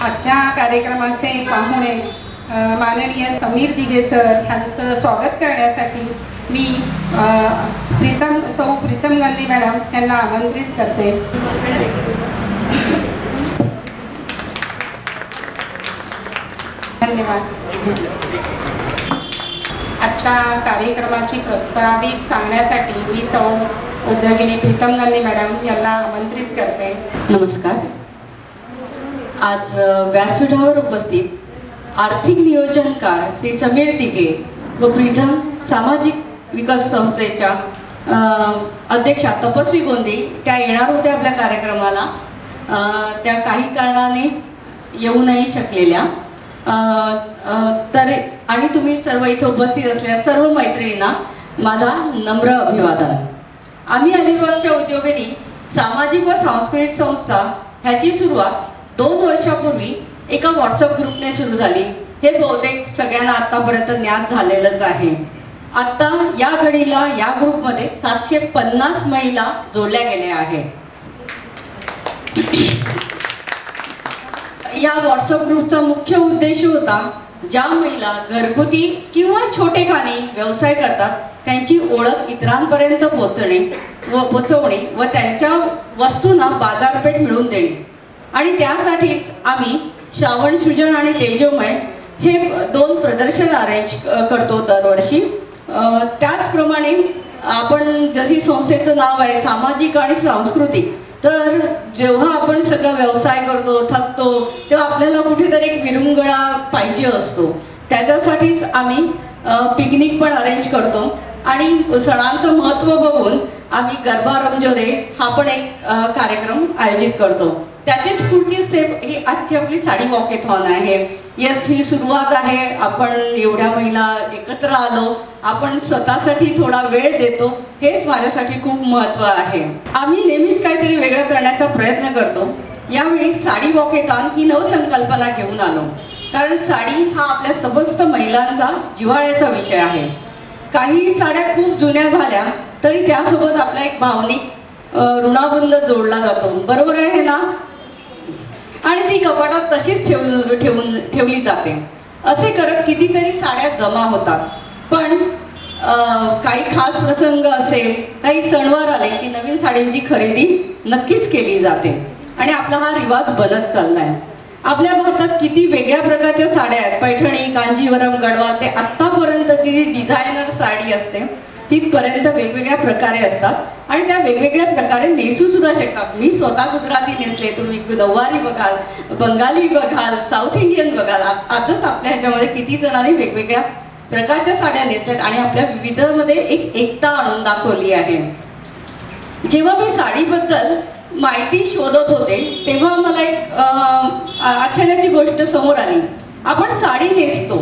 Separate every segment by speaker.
Speaker 1: आजच्या कार्यक्रमाचे पाहुणे माननीय समीर दिघे सर यांचं स्वागत करण्यासाठी मी प्रीतम गांधी मॅडम यांना आमंत्रित करते. धन्यवाद. आजच्या कार्यक्रमाची प्रस्ताविक सांगण्यासाठी मी उद्योगिनी प्रीतम गांधी मॅडम यांना आमंत्रित करते.
Speaker 2: नमस्कार. आज व्यासपीठावर उपस्थित आर्थिक नियोजनकार श्री समीर दिघे व प्रिझम सामाजिक विकास संस्थेच्या अध्यक्षा तपस्वी गोंदी त्या येणार होत्या आपल्या कार्यक्रमाला. त्या काही कारणाने येऊ नाही शकलेल्या. तर आणि तुम्ही सर्व इथे उपस्थित असलेल्या सर्व मैत्रिणींना माझा नम्र अभिवादन. आम्ही अलिबागच्या उद्योगिनी सामाजिक व सांस्कृतिक संस्था ह्याची सुरुवात 2 वर्षापूर्वी एका व्हॉट्सअप ग्रुपने सुरू झाली. हे बहुतेक सगळ्यांना आतापर्यंत ज्ञात झालेलंच आहे. आता या घडीला या ग्रुपमध्ये 750 महिला जोडल्या गेल्या आहेत. या व्हॉट्सअप ग्रुपचा मुख्य उद्देश होता ज्या महिला घरगुती किंवा छोटेखानी व्यवसाय करतात त्यांची ओळख इतरांपर्यंत पोहोचवणे व त्यांच्या वस्तूंना बाजारपेठ मिळवून देणे. आणि त्यासाठीच आम्ही श्रावण सृजन आणि तेजोमय हे 2 प्रदर्शन अरेंज करतो दरवर्षी. त्याचप्रमाणे आपण जशी संस्थेचं नाव आहे सामाजिक आणि सांस्कृतिक, तर जेव्हा आपण सगळं व्यवसाय करतो थकतो तेव्हा आपल्याला कुठेतरी एक विरंगुळा पाहिजे असतो. त्याच्यासाठीच आम्ही पिकनिक पण अरेंज करतो. आणि सणांचं महत्त्व बघून आम्ही गरबा रमजोरे हा पण एक कार्यक्रम आयोजित करतो. त्याचीच पुढची स्टेप ही आजची आपली साडी वॉकेथॉन आहे. यस, ही सुरुवात आहे. आपण एवढ्या महिला एकत्र आलो, आपण स्वतःसाठी थोडा वेळ देतो, हेच माझ्यासाठी खूप महत्त्व आहे. आम्ही नेहमीच काहीतरी वेगळं करण्याचा प्रयत्न करतो. यावेळी साडी वॉकेथॉन ही नवसंकल्पना घेऊन आलो, कारण साडी हा आपल्या समस्त महिलांचा जिव्हाळ्याचा विषय आहे. काही साड्या खूप जुन्या झाल्या तरी त्यासोबत आपला एक भावनिक ऋणाबंध जोडला जातो, बरोबर आहे ना? आणि ती कपाटात तशीच ठेवली जाते. असे करत कितीतरी साड्या जमा होतात. पण काही खास प्रसंग असेल, काही सणवार आले की नवीन साड्यांची खरेदी नक्कीच केली जाते. आणि आपला हा रिवाज बनत चाललाय. आपल्या भारतात किती वेगळ्या प्रकारच्या साड्या आहेत. पैठणी, कांजीवरम, गडवाल ते आत्तापर्यंतची जी डिझायनर साडी असते तिथपर्यंत वेगवेगळ्या प्रकारे असतात. आणि त्या वेगवेगळ्या प्रकारे नेसू सुद्धा शकतात. मी स्वतः गुजराती नेसले, तुम्ही नऊवारी बघाल, बंगाली बघाल, साऊथ इंडियन बघाल. आजच आपल्या ह्याच्यामध्ये किती जणांनी वेगवेगळ्या प्रकारच्या साड्या नेसल्यात आणि आपल्या विविधतेमध्ये एक एकता आणून दाखवली आहे. जेव्हा मी साडीबद्दल माहिती शोधत होते तेव्हा मला एक आश्चर्याची गोष्ट समोर आली. आपण साडी नेसतो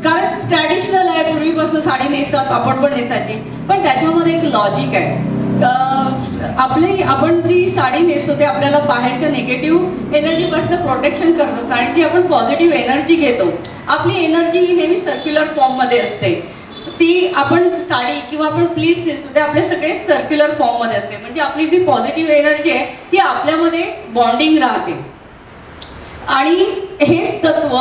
Speaker 2: कारण ट्रॅडिशनल आहे, पूर्वीपासून साडी नेसतात, आपण पण नेसायची. पण त्याच्यामध्ये एक लॉजिक आहे. आपण जी साडी नेसतो ते आपल्याला बाहेरच्या निगेटिव्ह एनर्जीपासून प्रोटेक्शन करत असतं. आणि जी आपण पॉझिटिव्ह एनर्जी घेतो, आपली एनर्जी ही नेहमी सर्क्युलर फॉर्ममध्ये असते. ती आपण साडी किंवा आपण प्लीज नेसतो ते आपले सगळे सर्क्युलर फॉर्ममध्ये असते. म्हणजे आपली जी पॉझिटिव्ह एनर्जी आहे ती आपल्यामध्ये बॉन्डिंग राहते. आणि हेच तत्व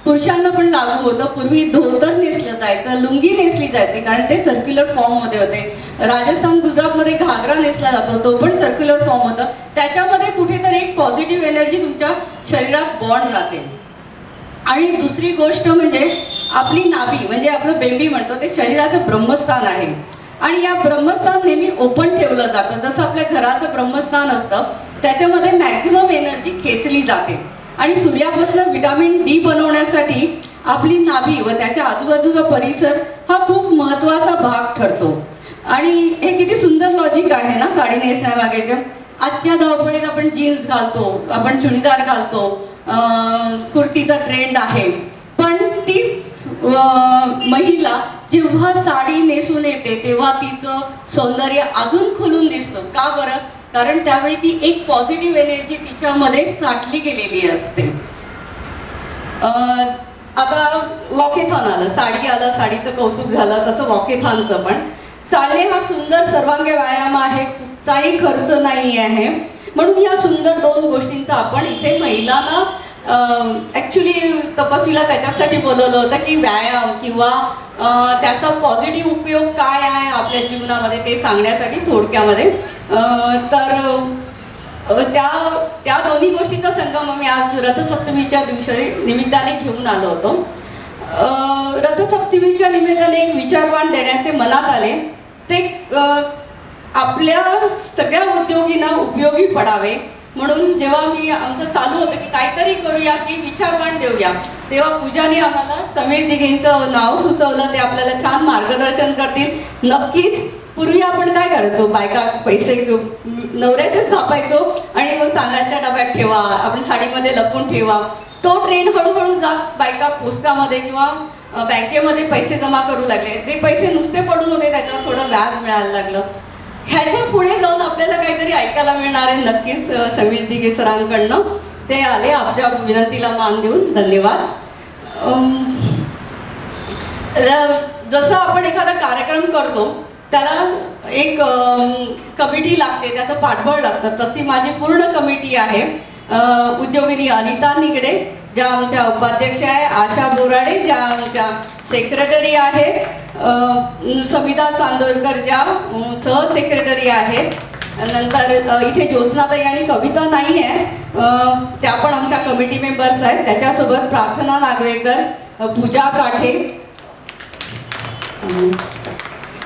Speaker 2: पुरुषांना पण लागू होतं. पूर्वी धोतर नेसलं जायचं, लुंगी नेसली जायची, कारण ते सर्क्युलर फॉर्ममध्ये होते. राजस्थान, गुजरातमध्ये घागरा नेसला जातो, तो पण सर्क्युलर फॉर्म होता. त्याच्यामध्ये कुठेतरी एक पॉझिटिव्ह एनर्जी तुमच्या शरीरात बॉन्ड राहते. आणि दुसरी गोष्ट म्हणजे आपली नाभी, म्हणजे आपलं बेंबी म्हणतो, ते शरीराचं ब्रह्मस्थान आहे. आणि या ब्रह्मस्थान नेहमी ओपन ठेवलं जातं. जसं आपल्या घराचं ब्रह्मस्थान असतं त्याच्यामध्ये मॅक्झिमम एनर्जी खेचली जाते. आणि सूर्यापासून विटामिन डी बनवण्यासाठी आपली नाभी व त्याच्या आजूबाजूचा परिसर हा खूप महत्त्वाचा भाग ठरतो. आणि हे किती सुंदर लॉजिक आहे ना साडी नेसण्यामागेचं. आजच्या धावपळीत आपण जीन्स घालतो, आपण चुडीदार घालतो, कुर्तीचा ट्रेंड आहे. पण तीच महिला जेव्हा साडी नेसून येते तेव्हा तिचं सौंदर्य अजून खुलून दिसतो. का बरं? कारण त्यावेळी ती एक पॉझिटिव्ह एनर्जी तिच्यामध्ये साठली गेलेली असते. आता वॉकेथॉन आलं, साडी आलं, साडीचं कौतुक झालं, तसं वॉकेथॉनचं पण चालणे हा सुंदर सर्वांगी व्यायाम आहे. कुठचाही खर्च नाही आहे. म्हणून या सुंदर 2 गोष्टींचा आपण इथे महिलांना ॲक्च्युली तपस्वीला त्याच्यासाठी बोलवलं होतं की व्यायाम किंवा त्याचा पॉझिटिव्ह उपयोग काय आहे आपल्या जीवनामध्ये ते सांगण्यासाठी थोडक्यामध्ये. तर त्या दोन्ही गोष्टींचा संगम मी आज रथसप्तमीच्या दिवशी निमित्ताने घेऊन आलो होतो. रथसप्तमीच्या निमित्ताने एक विचारवाण देण्याचे मनात आले. ते आपल्या सगळ्या उद्योगींना उपयोगी पडावे म्हणून जेव्हा आमचं चालू होतं की काहीतरी करूया की विचारवाण देऊया, तेव्हा पूजाने आम्हाला समीर दिघेंचं नाव सुचवलं. ते आपल्याला छान मार्गदर्शन करतील. नक्कीच पूर्वी आपण काय करायचो, बायका पैसे नवऱ्याचेच थापायचो आणि मग तांदळाच्या डब्यात ठेवा, आपण साडीमध्ये लपवून ठेवा. तो ट्रेंड हळूहळू जात बायका पोस्टामध्ये किंवा बँकेमध्ये पैसे जमा करू लागले. जे पैसे नुसते पडून होते त्याच्यावर थोडं व्याज मिळायला लागलं. ह्याच्या पुढे जाऊन आपल्याला काहीतरी ऐकायला मिळणार आहे नक्कीच समीर दिघे सरांकडनं. ते आले, आपल्या विनंतीला मान देऊन धन्यवाद. जसं आपण एखादा कार्यक्रम करतो त्याला एक कमिटी लागते, त्याचं पाठबळ लागतं. तशी माझी पूर्ण कमिटी आहे. उद्योगिनी अनिता निगडे ज्या आमच्या उपाध्यक्ष आहे, आशा बोराडे ज्या आमच्या सेक्रेटरी आहेत, सविता चांदोरकर ज्या सहसेक्रेटरी आहेत, नंतर इथे ज्योत्स्नाताई आणि कविता नाही आहे, त्या पण आमच्या कमिटी मेंबर्स आहेत. त्याच्यासोबत प्रार्थना नागवेकर, पूजा काठे,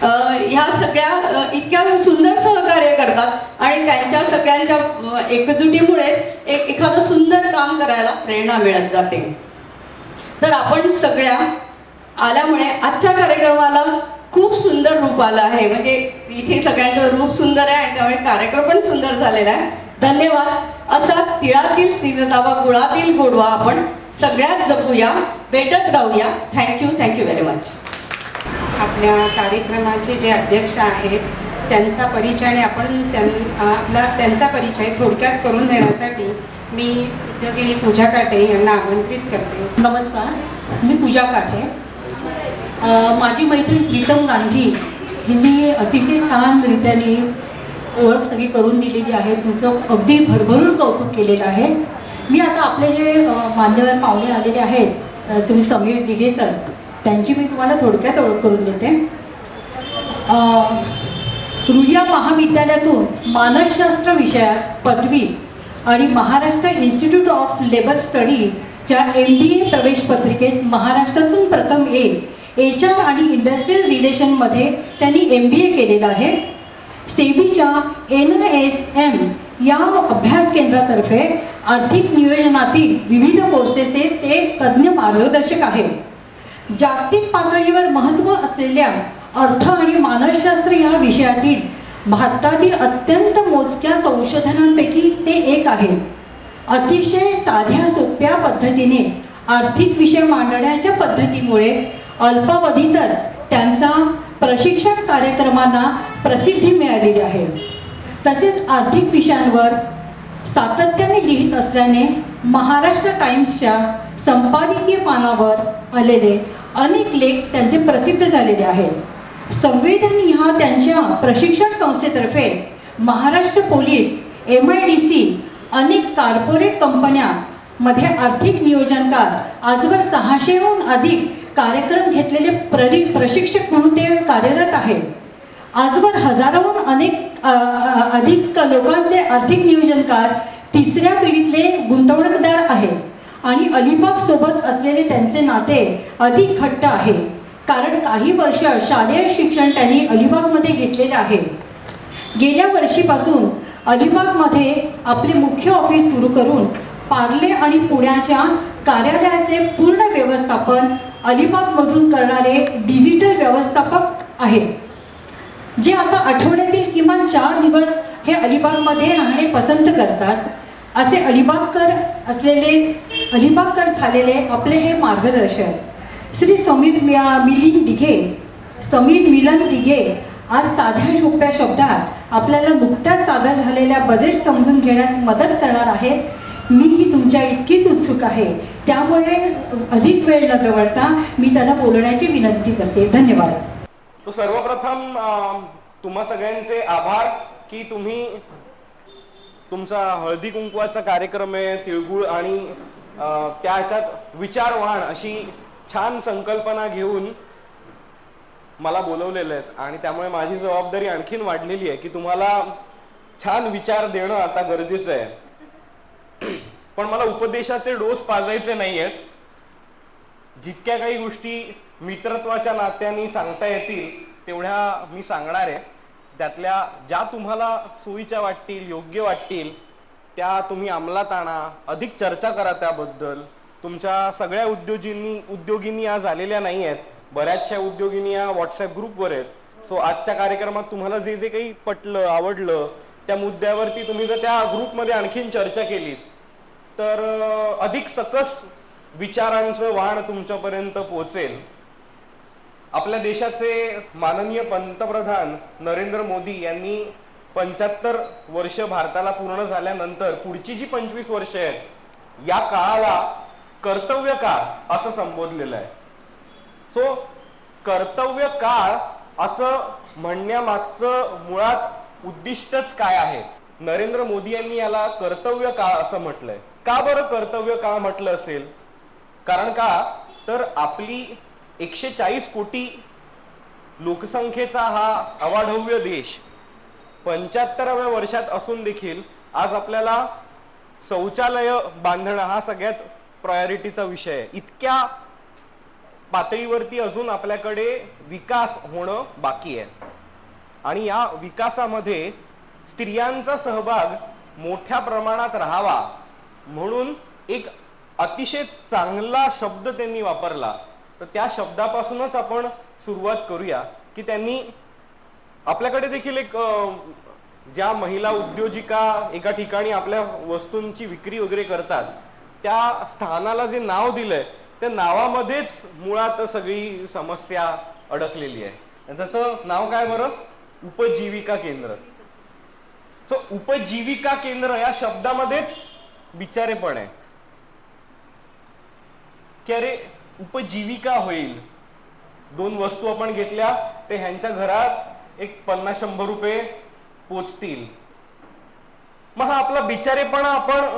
Speaker 2: ह्या सगळ्या इतक्या सुंदर सहकार्य करतात आणि त्यांच्या सगळ्यांच्या एकजुटीमुळे एखादं सुंदर काम करायला प्रेरणा मिळत जाते. तर आपण सगळ्या आल्यामुळे आजच्या कार्यक्रमाला खूप सुंदर रूप आलं आहे. म्हणजे इथे सगळ्यांचं रूप सुंदर आहे आणि त्यामुळे कार्यक्रम पण सुंदर झालेला आहे. धन्यवाद. असा तिळातील स्निग्धता व गुळातील गोडवा आपण सगळ्यात जपूया, भेटत राहूया. Thank you very much.
Speaker 1: आपल्या कार्यक्रमाचे जे अध्यक्ष आहेत त्यांचा परिचय आणि आपण त्यांचा परिचय थोडक्यात करून देण्यासाठी मी उद्योगिनी पूजा काटे यांना आमंत्रित करते.
Speaker 3: नमस्कार, मी पूजा काटे. माझी मैत्रीण प्रीतम गांधी हिने अतिशय छान रीत्याने ओळख सगळी करून दिलेली आहे. तुमचं अगदी भरभरून कौतुक केलेलं आहे. मी आता आपले जे मान्यवर पाहुणे आलेले आहेत श्री समीर दिघे सर, त्यांची मी तुम्हाला थोडक्यात ओळख करून देते. रुईया महाविद्यालयातून मानसशास्त्र विषयात पदवी आणि महाराष्ट्र इन्स्टिट्यूट ऑफ लेबर स्टडीजच्या MBA प्रवेश पत्रिकेत महाराष्ट्रातून प्रथम HR आणि इंडस्ट्रियल रिलेशनमध्ये त्यांनी MBA केलेलं आहे. सेबीच्या NISM या अभ्यास केंद्रातर्फे आर्थिक नियोजनातील विविध कोर्सेसचे ते तज्ज्ञ मार्गदर्शक आहेत. जागतिक पातळीवर महत्त्व असलेल्या अर्थ आणि मानसशास्त्र या विषयातील भारतातील अत्यंत मोजक्या संशोधनांपैकी ते एक आहे. अतिशय साध्या सोप्या पद्धतीने आर्थिक विषय मांडण्याच्या पद्धतीमुळे अल्पावधीतच त्यांचा प्रशिक्षण कार्यक्रमांना प्रसिद्धी मिळालेली आहे. तसेच आर्थिक विषयांवर सातत्याने लिहित असल्याने महाराष्ट्र टाइम्सच्या संपादकीय पानावर आलेले अनेक लेख त्यांचे प्रसिद्ध झालेले आहेत. संवेदन ह्या त्यांच्या प्रशिक्षण संस्थेतर्फे महाराष्ट्र पोलीस, MIDC, अनेक कॉर्पोरेट कंपन्यांमध्ये आर्थिक नियोजनकार, आजवर 600हून अधिक कार्यक्रम घेतलेले प्रशिक्षक म्हणून ते कार्यरत आहेत. आजवर हजारोहून अधिक लोकांचे आर्थिक नियोजनकार तिसऱ्या पिढीतले गुंतवणूकदार आहेत आणि अलिबाग सोबत असलेले त्यांचे नाते अधिक घट्ट आहे. कारण काही वर्ष शालेय शिक्षण त्यांनी अलिबागमध्ये घेतलेले आहे. गेल्या वर्षीपासून अलिबागमध्ये आपले मुख्य ऑफिस सुरू करून पार्ले आणि पुण्याच्या कार्यालयाचे पूर्ण व्यवस्थापन अलिबागमधून करणारे डिजिटल व्यवस्थापक आहेत, जे आता आठवड्यातील किमान 4 दिवस हे अलिबागमध्ये राहणे पसंत करतात. असे अलिबागकर झालेले आपले हे मार्गदर्शक श्री समीर मिलन दिघे आज साध्या सोप्या शब्दात आपल्याला नुकत्याच सादर झालेल्या बजेट समजून घेण्यास मदत करणार आहेत. मीही तुमच्या इतकीच उत्सुक आहे, त्यामुळे अधिक वेळ न गमावता मी त्यांना बोलण्याची विनंती करते. धन्यवाद.
Speaker 4: तो सर्वप्रथम तुम्हा सगळ्यांचे आभार की तुम्ही तुमचा हळदी कुंकवाचा कार्यक्रम आहे, तिळगुळ आणि त्याच्यात विचारवाण अशी छान संकल्पना घेऊन मला बोलवलेले आहेत आणि त्यामुळे माझी जबाबदारी आणखीन वाढलेली आहे की तुम्हाला छान विचार देणं आता गरजेचं आहे. पण मला उपदेशाचे डोस पाजायचे नाही आहेत. जितक्या काही गोष्टी मित्रत्वाच्या नात्याने सांगता येतील तेवढ्या मी सांगणार आहे. त्यातल्या ज्या तुम्हाला सोयीच्या वाटतील, योग्य वाटतील त्या तुम्ही अंमलात आणा, अधिक चर्चा करा त्याबद्दल. तुमच्या सगळ्या उद्योगिनी आज आलेल्या नाही आहेत, बऱ्याचशा उद्योगिनी या व्हॉट्सअप ग्रुपवर आहेत. सो आजच्या कार्यक्रमात तुम्हाला जे जे काही पटलं, आवडलं त्या मुद्द्यावरती तुम्ही जर त्या ग्रुपमध्ये आणखीन चर्चा केलीत तर अधिक सकस विचारांचं वाण तुमच्यापर्यंत पोहोचेल. आपल्या देशाचे माननीय पंतप्रधान नरेंद्र मोदी यांनी 75 वर्ष भारताला पूर्ण झाल्यानंतर पुढची जी 25 वर्ष आहेत या काळाला कर्तव्य काळ असं संबोधलेलं आहे. सो कर्तव्य काळ असं म्हणण्यामागचं मुळात उद्दिष्टच काय आहे? नरेंद्र मोदी यांनी याला कर्तव्य काळ असं म्हटलंय. का बरं कर्तव्य काळ म्हटलं असेल? कारण का तर आपली 140 कोटी लोकसंख्येचा हा अवाढव्य देश 75व्या वर्षात असून देखील आज आपल्याला शौचालय बांधणं हा सगळ्यात प्रायोरिटीचा विषय आहे. इतक्या पातळीवरती अजून आपल्याकडे विकास होणं बाकी आहे आणि या विकासामध्ये स्त्रियांचा सहभाग मोठ्या प्रमाणात राहावा म्हणून एक अतिशय चांगला शब्द त्यांनी वापरला. तर त्या शब्दापासूनच आपण सुरुवात करूया की त्यांनी आपल्याकडे देखील एक ज्या महिला उद्योजिका एका ठिकाणी आपल्या वस्तूंची विक्री वगैरे करतात त्या स्थानाला जे नाव दिलंय त्या नावामध्येच मुळात सगळी समस्या अडकलेली आहे. त्याचं नाव काय बरं? उपजीविका केंद्र. सो उपजीविका केंद्र या शब्दामध्येच बिचारेपण आहे की अरे उपजीविका होईल. 2 वस्तू आपण घेतल्या ते ह्यांच्या घरात एक 50-100 रुपये पोचतील. मग हा आपला बिचारेपणा आपण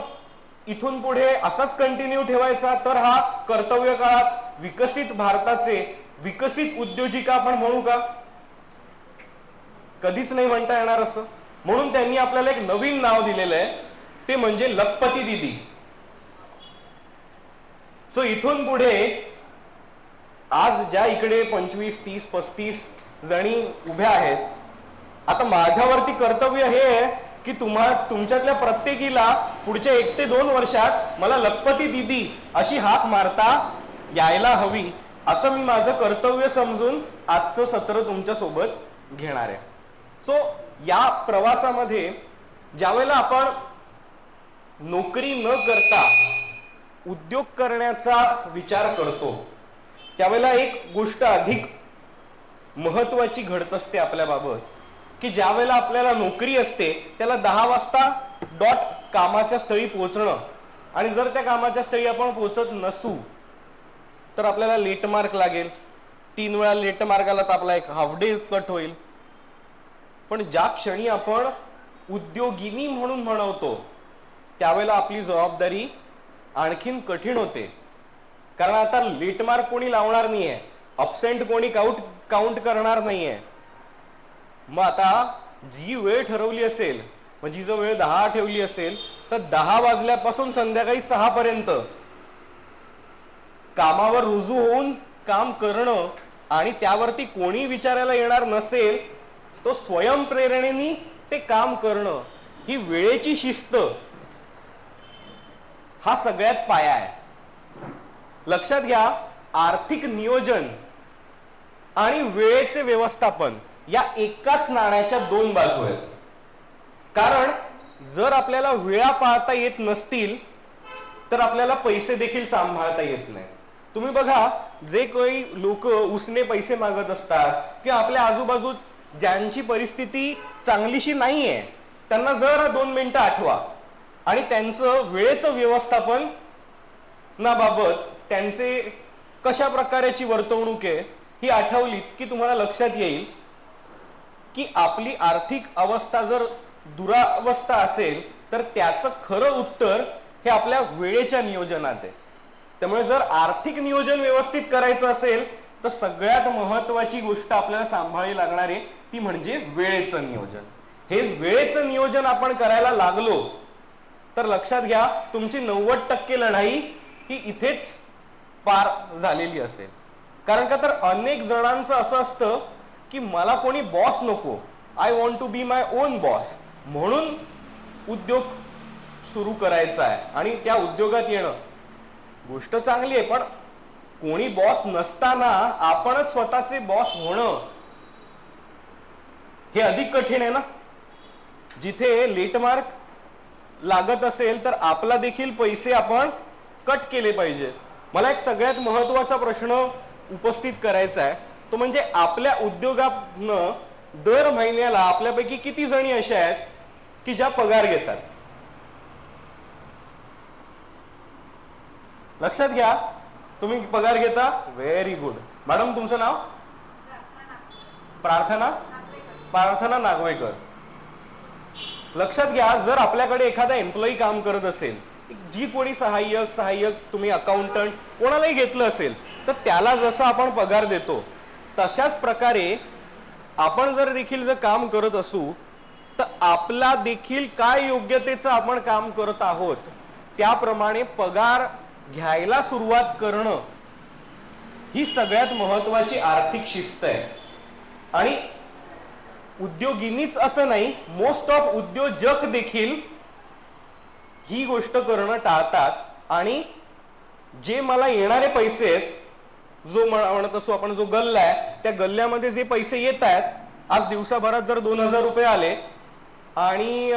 Speaker 4: इथून पुढे असाच कंटिन्यू ठेवायचा तर हा कर्तव्य काळात विकसित भारताचे विकसित उद्योजिका आपण म्हणू का? कधीच नाही म्हणता येणार असं. म्हणून त्यांनी आपल्याला एक नवीन नाव दिलेलं आहे ते म्हणजे लखपती दीदी. सो इथून पुढे आज ज्या इकडे 25, 30, 35 जणी उभ्या आहेत, आता माझ्यावरती कर्तव्य हे आहे की तुमच्यातल्या प्रत्येकीला पुढच्या 1 ते 2 वर्षात मला लखपती दीदी अशी हाक मारता यायला हवी असं मी माझं कर्तव्य समजून आजचं सत्र तुमच्या सोबत घेणार आहे. सो या प्रवासामध्ये ज्यावेळेला आपण नोकरी न करता उद्योग करण्याचा विचार करतो त्यावेळेला एक गोष्ट अधिक महत्वाची घडत असते आपल्या बाबत की ज्या वेळेला आपल्याला नोकरी असते त्याला 10 वाजता डॉट कामाच्या स्थळी पोहोचणं आणि जर त्या कामाच्या स्थळी आपण पोहोचत नसू तर आपल्याला लेट मार्क लागेल. 3 वेळा लेट मार्काला तर आपला एक हाफ डे कट होईल. पण ज्या क्षणी आपण उद्योगिनी म्हणून म्हणवतो त्यावेळेला आपली जबाबदारी आणखीन कठीण होते. कारण आता लेट मार्क कोणी लावणार नाहीये, अब्सेंट कोणी काउंट करणार नाहीये. मग आता जी वेळ ठरवली असेल म्हणजे जो वेळ 10 ठेवली असेल तर 10 वाजल्यापासून संध्याकाळी 6 पर्यंत कामावर रुजू होऊन काम करणं आणि त्यावरती कोणी विचारायला येणार नसेल तो स्वयंप्रेरणेने ते काम करणं ही वेळेची शिस्त हा सगळ्यात पाया आहे. लक्षात घ्या, आर्थिक नियोजन आणि वेळेचे व्यवस्थापन या एकाच नाण्याच्या 2 बाजू आहेत. कारण जर आपल्याला वेळा पाळता येत नसतील तर आपल्याला पैसे देखील सांभाळता येत नाही. तुम्ही बघा, जे काही लोक उसने पैसे मागत असतात किंवा आपल्या आजूबाजू ज्यांची परिस्थिती चांगलीशी नाहीये त्यांना जरा 2 मिनिटं आठवा आणि त्यांचं वेळेचं व्यवस्थापन ना बाबत त्यांचे कशा प्रकारची वर्तवणूक आहे ही आठवलीत की तुम्हाला लक्षात येईल की आपली आर्थिक अवस्था जर दुरावस्था असेल तर त्याचं खरं उत्तर हे आपल्या वेळेच्या नियोजनात आहे. त्यामुळे जर आर्थिक नियोजन व्यवस्थित करायचं असेल तर सगळ्यात महत्वाची गोष्ट आपल्याला सांभाळावी लागणार आहे ती म्हणजे वेळेचं नियोजन. हे वेळेचं नियोजन आपण करायला लागलो तर लक्षात घ्या तुमची 90% लढाई ही इथेच पार झालेली असेल. कारण का तर अनेक जणांचं असं असतं की मला कोणी बॉस नको, I want to be my own boss, म्हणून उद्योग सुरू करायचा आहे आणि त्या उद्योगात येणं गोष्ट चांगली आहे, पण कोणी बॉस नसताना आपणच स्वतःचे बॉस होणं हे अधिक कठीण आहे ना. जिथे लेटमार्क लागत असेल तर आपला देखील पैसे आपण कट केले पाहिजे. मला एक सगळ्यात महत्वाचा प्रश्न उपस्थित करायचा आहे तो म्हणजे आपल्या उद्योगातनं दर महिन्याला आपल्यापैकी किती जणी अशा आहेत की ज्या पगार घेतात. लक्षात घ्या तुम्ही पगार घेता, व्हेरी गुड. मॅडम तुमचं नाव? प्रार्थना नागवेकर. लक्षात घ्या जर आपल्याकडे एखादा एम्प्लॉई काम करत असेल, जी कोणी सहाय्यक तुम्ही अकाउंटंट कोणालाही घेतलं असेल तर त्याला जसं आपण पगार देतो तशाच प्रकारे आपण जर काम करत असू तर आपला देखील काय योग्यतेचं आपण काम करत आहोत त्याप्रमाणे पगार घ्यायला सुरुवात करणं ही सगळ्यात महत्वाची आर्थिक शिस्त आहे. आणि उद्योगिनीच असं नाही, मोस्ट ऑफ उद्योजक देखील ही गोष्ट करणं टाळतात आणि जे मला येणारे पैसे आहेत, जो म्हणत असो आपण जो गल्ला आहे त्या गल्ल्यामध्ये जे पैसे येत आहेत, आज दिवसाभरात जर 2000 रुपये आले आणि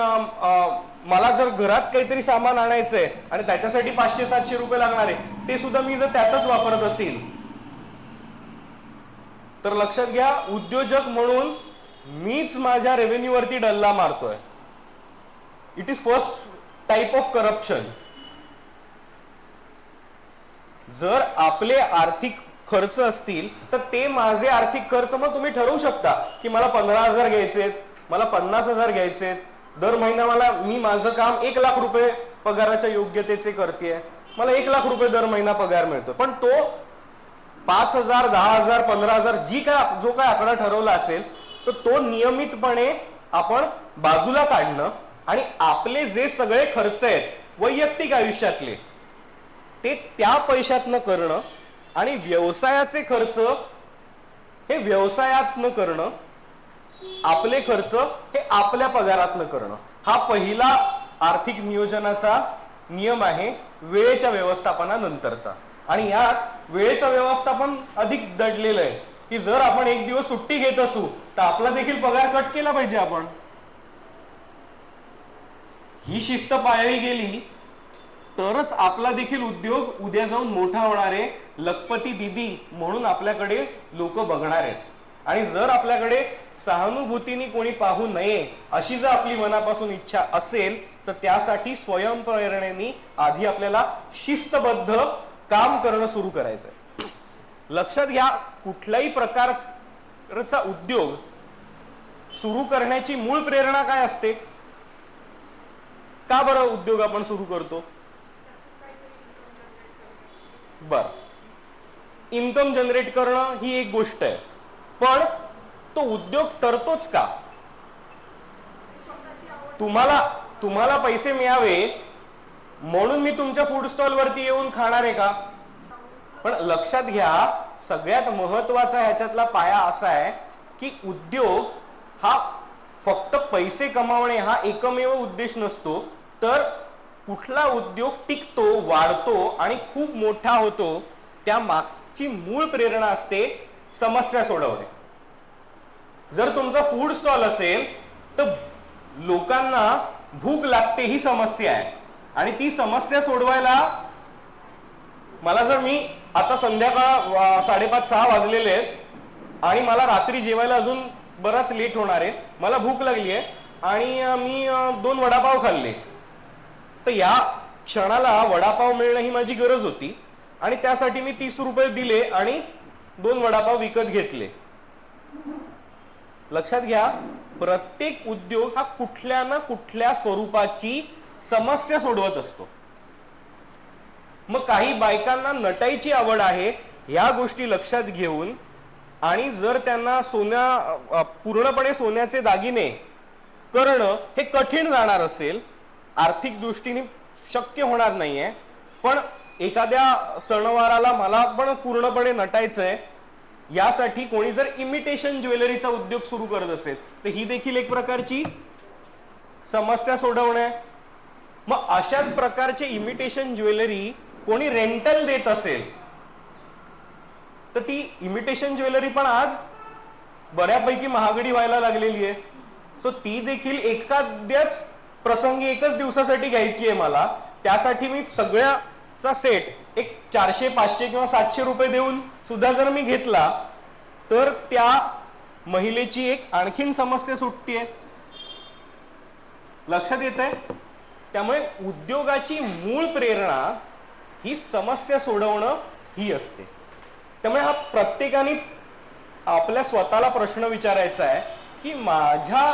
Speaker 4: मला जर घरात काहीतरी सामान आणायचंय आणि त्याच्यासाठी 500-700 रुपये लागणार आहे, ते सुद्धा मी जर त्यातच वापरत असेल तर लक्षात घ्या उद्योजक म्हणून मीच माझ्या रेव्हेन्यूवरती डल्ला मारतोय. It is first type of corruption. जर आपले आर्थिक खर्च असतील तर ते माझे आर्थिक खर्च मग तुम्ही ठरवू शकता की मला 15,000 घ्यायचेत, मला 50,000 घ्यायचेत, दर महिना मी माझं काम 1 लाख रुपये पगाराच्या योग्यतेचे करतेय, मला 1 लाख रुपये दर महिना पगार मिळतो. पण तो 5,000, 10,000, 15,000 जो काय आकडा ठरवला असेल तर तो नियमितपणे आपण बाजूला काढणं आणि आपले जे सगळे खर्च आहेत वैयक्तिक आयुष्यातले ते त्या पैशातनं करणं आणि व्यवसायाचे खर्च हे व्यवसायातनं करणं, आपले खर्च हे आपल्या पगारातनं करणं, हा पहिला आर्थिक नियोजनाचा नियम आहे वेळेच्या व्यवस्थापनानंतरचा. आणि यात वेळेचं व्यवस्थापन अधिक दडलेलं आहे की जर आपण एक दिवस सुट्टी घेत असू तर आपला देखील पगार कट केला पाहिजे. आपण ही शिस्त पाळली गेली तरच आपला देखील उद्योग उद्या जाऊन मोठा होणार आहे, लखपती दीदी म्हणून आपल्याकडे लोक बघणार आहेत. आणि जर आपल्याकडे सहानुभूतीने कोणी पाहू नये अशी जर आपली मनापासून इच्छा असेल तर त्यासाठी स्वयंप्रेरणेने आधी आपल्याला शिस्तबद्ध काम करणं सुरू करायचंय. लक्षात घ्या कुठल्याही प्रकारचा उद्योग सुरू करण्याची मूळ प्रेरणा काय असते? का बरं उद्योग आपण सुरू करतो? बर, इन्कम जनरेट करणं ही एक गोष्ट आहे, पण तो उद्योग तरतोच का? तुम्हाला पैसे मिळावे म्हणून मी तुमच्या फूड स्टॉल वरती येऊन खाणार आहे का? पण लक्षात घ्या सगळ्यात महत्वाचा ह्याच्यातला पाया असा आहे की उद्योग हा फक्त पैसे कमावणे हा एकमेव उद्देश नसतो, तर कुठला उद्योग टिकतो, वाढतो आणि खूप मोठा होतो त्या मागची मूळ प्रेरणा असते समस्या सोडवणे. जर तुमचा फूड स्टॉल असेल तर लोकांना भूक लागते ही समस्या आहे आणि ती समस्या सोडवायला मी आता संध्याकाळ 5:30-6 वाजलेले आहेत आणि मला रात्री जेवायला अजून बराच लेट होणार आहे, मला भूक लागली आहे आणि मी 2 वडापाव खाल्ले, तर या क्षणाला वडापाव मिळणं ही माझी गरज होती आणि त्यासाठी मी 30 रुपये दिले आणि 2 वडापाव विकत घेतले. लक्षात घ्या प्रत्येक उद्योग हा कुठल्या ना कुठल्या स्वरूपाची समस्या सोडवत असतो. मग काही बायकांना नटायची आवड आहे, या गोष्टी लक्षात घेऊन आणि जर त्यांना पूर्णपणे सोन्याचे दागिने करणं हे कठीण जाणार असेल, आर्थिक दृष्टीने शक्य होणार नाहीये, पण एखाद्या सणवाराला मला पण पूर्णपणे नटायचंय, यासाठी कोणी जर इमिटेशन ज्वेलरीचा उद्योग सुरू करत असेल तर ही देखील एक प्रकारची समस्या सोडवणे. मग अशाच प्रकारचे इमिटेशन ज्वेलरी कोणी रेंटल देत असेल तर ती इमिटेशन ज्वेलरी पण आज बऱ्यापैकी महागडी व्हायला लागलेली आहे. सो ती देखील एखाद्याच प्रसंगी एकच दिवसासाठी घ्यायची आहे मला, त्यासाठी मी सगळ्याचा सेट एक 400, 500 किंवा 700 रुपये देऊन सुद्धा जर मी घेतला तर त्या महिलेची एक आणखीन समस्या सुटते. लक्षात येत आहे? त्यामुळे उद्योगाची मूळ प्रेरणा ही समस्या सोडवणं ही असते. त्यामुळे हा प्रत्येकाने आपल्या स्वतःला प्रश्न विचारायचा आहे की माझ्या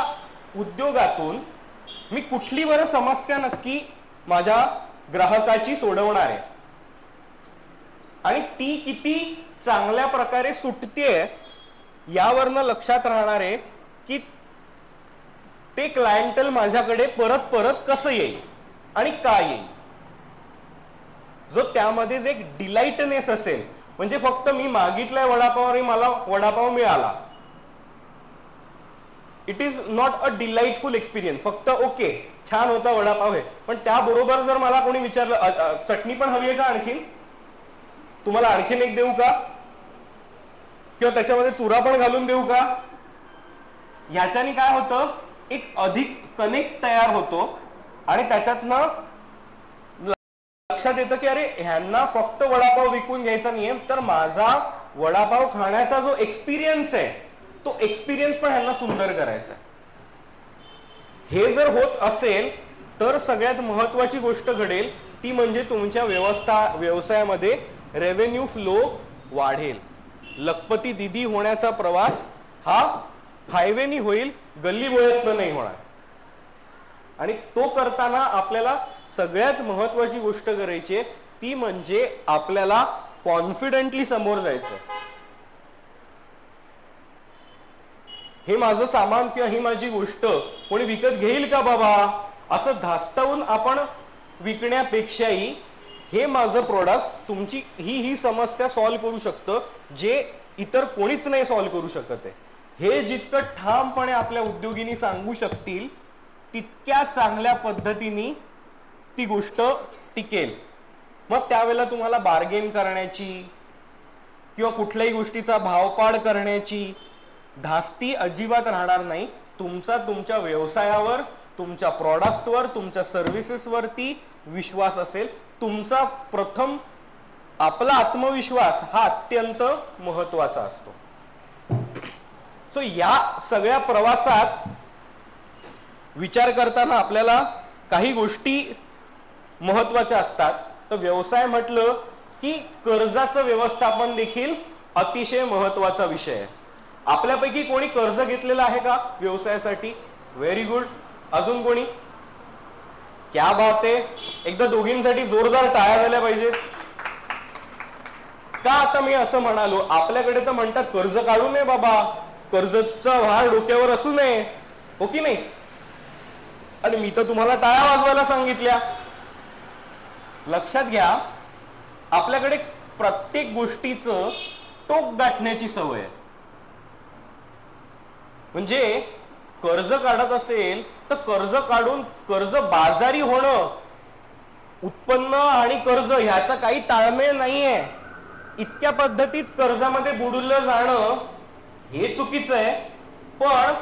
Speaker 4: उद्योगातून मी कुठली बरं समस्या नक्की माझ्या ग्राहकाची सोडवणार आहे आणि ती किती चांगल्या प्रकारे सुटतेय यावरनं लक्षात राहणार आहे की ते क्लायंटल माझ्याकडे परत परत कसं येईल आणि का येईल. जो त्यामध्ये एक डिलाइटनेस असेल, म्हणजे फक्त मी मागितलाय वडापाव मला वडापाव मिळाला, it is not a delightful experience. फक्त ओके छान होता वडापाव आहे, पण त्याबरोबर जर मला कोणी विचारलं चटणी पण हवी आहे का, आणखीन तुम्हाला आणखीन एक देऊ का, किंवा त्याच्यामध्ये चुरा पण घालून देऊ का, ह्याच्याने काय होतं, एक अधिक कनेक्ट तयार होतो आणि त्याच्यातनं लक्षात येतं की अरे ह्यांना फक्त वडापाव विकून घ्यायचा नाहीये, तर माझा वडापाव खाण्याचा जो एक्सपिरियन्स आहे तो एक्सपिरियन्स पण ह्यांना सुंदर करायचा आहे. हे जर होत असेल तर सगळ्यात महत्वाची गोष्ट घडेल ती म्हणजे तुमच्या व्यवसायामध्ये रेव्हेन्यू फ्लो वाढेल. लखपती दिदी होण्याचा प्रवास हा हायवेनी होईल, गल्ली बोळ्यातनं नाही होणार. आणि तो करताना आपल्याला सगळ्यात महत्वाची गोष्ट करायची ती म्हणजे आपल्याला कॉन्फिडेंटली समोर जायचं. हे माझं सामान किंवा ही माझी गोष्ट कोणी विकत घेईल का बाबा असं धास्तावून आपण विकण्यापेक्षाही हे माझं प्रोडक्ट तुमची ही समस्या सॉल्व्ह करू शकतं जे इतर कोणीच नाही सॉल्व्ह करू शकत आहे, हे जितकं ठामपणे आपल्या उद्योगिनी सांगू शकतील तितक्या चांगल्या पद्धतीने ती गोष्ट टिकेल. मग त्यावेळेला तुम्हाला बार्गेन करण्याची किंवा कुठल्याही गोष्टीचा भावपाड करण्याची धास्ती अजिबात राहणार नाही. तुमच्या व्यवसायावर, तुमच्या प्रॉडक्टवर, तुमच्या सर्व्हिसेसवरती विश्वास असेल. तुमचा प्रथम आपला आत्मविश्वास हा अत्यंत महत्वाचा असतो. सो या सगळ्या प्रवासात विचार करताना आपल्याला काही गोष्टी महत्वाच्या असतात. तर व्यवसाय म्हटलं की कर्जाचं व्यवस्थापन देखील अतिशय महत्वाचा विषय आहे. आपल्यापैकी कोणी कर्ज घेतलेलं आहे का व्यवसायासाठी? Very good. अजून कोणी? क्या बात आहे. एकदा दोघींसाठी जोरदार टाळ्या झाल्या पाहिजेत. का आता मी असं म्हणालो, आपल्याकडे तर म्हणतात कर्ज काढू नये बाबा, कर्जचा भार डोक्यावर असू नये, हो की नाही? आणि मी तर तुम्हाला टाळ्या वाजवायला सांगितल्या. लक्षात घ्या, आपल्याकडे प्रत्येक गोष्टीचं टोक गाठण्याची सवय आहे. म्हणजे कर्ज काढत असेल तर कर्ज काढून कर्ज बाजारी होणं, उत्पन्न आणि कर्ज ह्याचा काही ताळमेळ नाहीये. इतक्या पद्धतीत कर्जामध्ये बुडून जाणं हे चुकीचं आहे. पण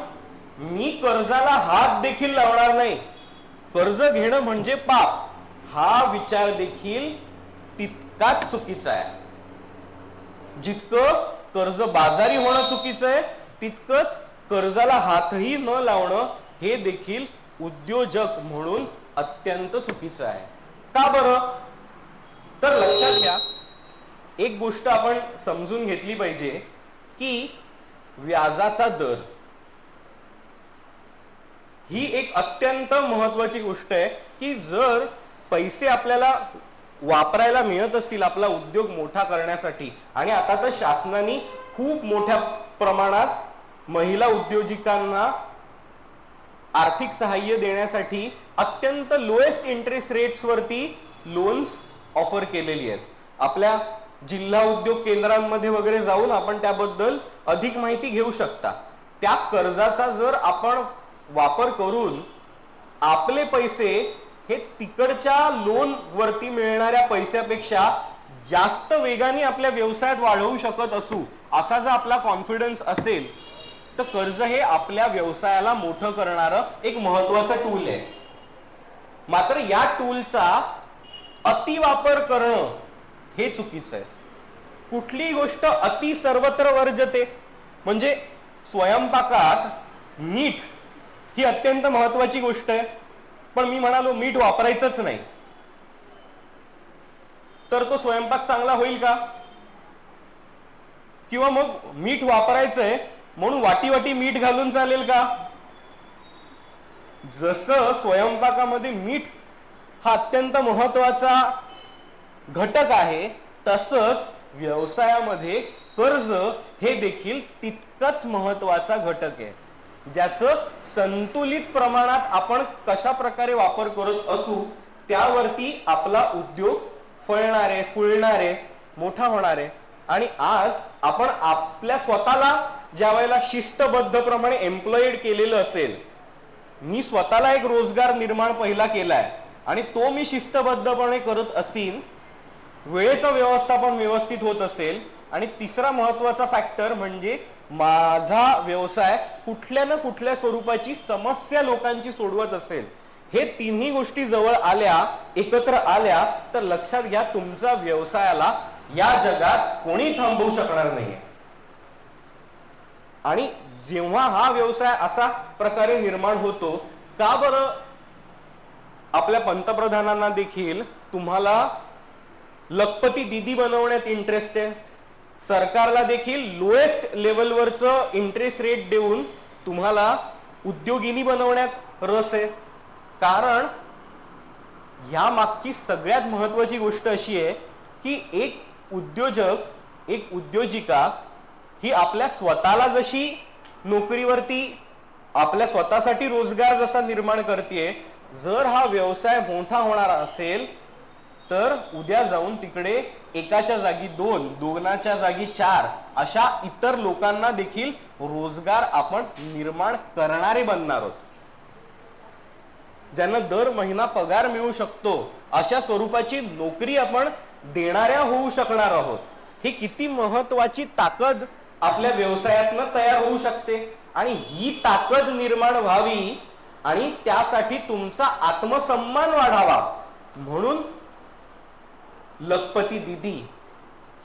Speaker 4: मी कर्जाला हात देखील लावणार नाही, कर्ज घेणं म्हणजे पाप, हा विचार देखील तितकाच चुकीचा आहे. जितकं कर्ज बाजारी होणं चुकीचं आहे तितकंच कर्जाला हातही न लावणं हे देखील उद्योजक म्हणून अत्यंत चुकीचं आहे. का बरं? तर लक्षात घ्या, एक गोष्ट आपण समजून घेतली पाहिजे की व्याजाचा दर ही एक अत्यंत महत्वाची गोष्ट आहे की जर पैसे आपल्याला वापरायला मिळत असतील आपला उद्योग मोठा करण्यासाठी, आणि आता तर शासनाने खूप मोठ्या प्रमाणात महिला उद्योजकांना आर्थिक सहाय्य देण्यासाठी अत्यंत लोएस्ट इंटरेस्ट रेट्स वरती लोन्स ऑफर केलेली आहेत. आपल्या जिल्हा उद्योग केंद्रांमध्ये वगैरे जाऊन आपण त्याबद्दल अधिक माहिती घेऊ शकता. त्या कर्जाचा जर आपण वापर करून आपले पैसे हे तिकडच्या लोन वरती मिळणाऱ्या पैशापेक्षा जास्त वेगाने आपल्या व्यवसायात वाढवू शकत असू असा जर आपला कॉन्फिडन्स असेल तर कर्ज हे आपल्या व्यवसायाला मोठं करणारं एक महत्वाचं टूल आहे. मात्र या टूलचा अतिवापर करणं हे चुकीचं आहे. कुठलीही गोष्ट अति सर्वत्र वर्जते. म्हणजे स्वयंपाकात मीठ ही अत्यंत महत्वाची गोष्ट आहे, पण मी म्हणालो मीठ वापरायचंच नाही, तर तो स्वयंपाक चांगला होईल का? किंवा मग मीठ वापरायचंय म्हणून वाटी वाटी मीठ घालून चालेल का? जसं स्वयंपाकामध्ये मीठ हा अत्यंत महत्वाचा घटक आहे, तसंच व्यवसायामध्ये कर्ज हे देखील तितकाच महत्वाचा घटक आहे, ज्याचं संतुलित प्रमाणात आपण कशा प्रकारे वापर करत असू त्यावरती आपला उद्योग फळणारे, फुलणारे, मोठा होणारे. आणि आज आपण आपल्या स्वतःला ज्या वेळेला शिस्तबद्ध प्रमाणे एम्प्लॉईड केलेलं असेल, मी स्वतःला एक रोजगार निर्माण पहिला केलाय आणि तो मी शिस्तबद्धपणे करत असीन, वेळेचं व्यवस्थापन व्यवस्थित होत असेल, आणि तिसरा महत्वाचा फॅक्टर म्हणजे माझा व्यवसाय कुठल्या ना कुठल्या स्वरूपाची समस्या लोकांची सोडवत असेल, हे तिन्ही गोष्टी जवळ आल्या, एकत्र आल्या, तर लक्षात घ्या तुमच्या व्यवसायाला या जगात कोणी थांबवू शकणार नाहीये. आणि जेव्हा हा व्यवसाय असा प्रकारे निर्माण होतो, का बरं आपल्या पंतप्रधानांना देखील तुम्हाला लखपती दीदी बनवण्यात इंटरेस्ट आहे, सरकारला देखील लोएस्ट लेवलवरचं इंटरेस्ट रेट देऊन तुम्हाला उद्योगिनी बनवण्यात रस आहे. कारण या मागची सगळ्यात महत्वाची गोष्ट अशी आहे की एक उद्योजक, एक उद्योजिका ही आपल्या स्वतःला जशी नोकरीवरती आपल्या स्वतःसाठी रोजगार जसा निर्माण करते, जर हा व्यवसाय मोठा होणार असेल तर उद्या जाऊन तिकडे एकाच्या जागी 2, 2च्या जागी 4 अशा इतर लोकांना देखील रोजगार आपण निर्माण करणारे बनणार आहोत, ज्यांना दर महिना पगार मिळू शकतो अशा स्वरूपाची नोकरी आपण देणाऱ्या होऊ शकणार आहोत. ही किती महत्वाची ताकद आपल्या व्यवसायातनं तयार होऊ शकते. आणि ही ताकद निर्माण व्हावी आणि त्यासाठी तुमचा आत्मसन्मान वाढावा म्हणून लखपती दीदी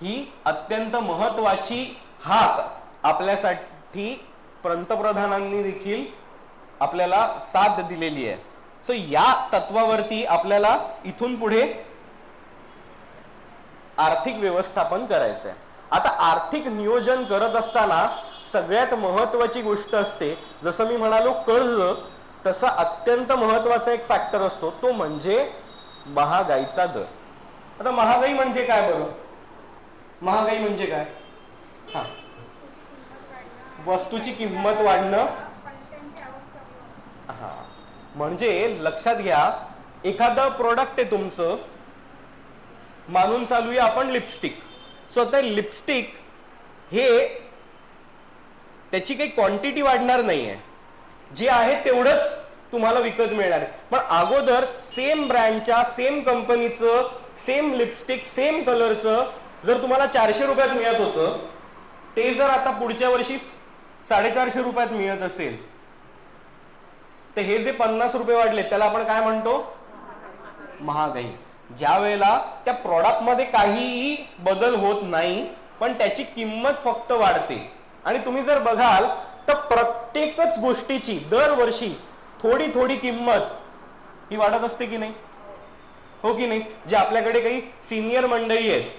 Speaker 4: ही अत्यंत महत्वाची हाक आपल्यासाठी पंतप्रधानांनी देखील आपल्याला साथ दिलेली आहे. सो या तत्वावरती आपल्याला इथून पुढे आर्थिक व्यवस्थापन करायचंय. आता आर्थिक नियोजन करत असताना सगळ्यात महत्वाची गोष्ट असते, जसं मी म्हणालो कर्ज, तसा अत्यंत महत्वाचा एक फॅक्टर असतो, तो म्हणजे महागाईचा दर. आता महागाई म्हणजे काय बरं? महागाई म्हणजे काय? हा, वस्तूची किंमत वाढणं. हा, म्हणजे लक्षात घ्या, एखादं प्रोडक्ट आहे तुमचं, मानून चालूया आपण लिपस्टिक. स्वतः लिपस्टिक हे त्याची काही क्वांटिटी वाढणार नाहीये, जे आहे तेवढंच तुम्हाला विकत मिळणार आहे. पण अगोदर सेम ब्रँडच्या, सेम कंपनीचं, सेम लिपस्टिक, सेम कलरचं जर तुम्हाला 400 रुपयात मिळत होतं, ते जर आता पुढच्या वर्षी 450 रुपयात मिळत असेल, तर हे जे 50 रुपये वाढले त्याला आपण काय म्हणतो? महागाई. ज्या वेळेला त्या प्रॉडक्ट मध्ये काहीही बदल होत नाही, पण त्याची किंमत फक्त वाढते. आणि तुम्ही जर बघाल तर प्रत्येकच गोष्टीची दरवर्षी थोडी थोडी किंमत ही वाढत असते की नाही? हो की नाही? जे आपल्याकडे काही सिनियर मंडळी आहेत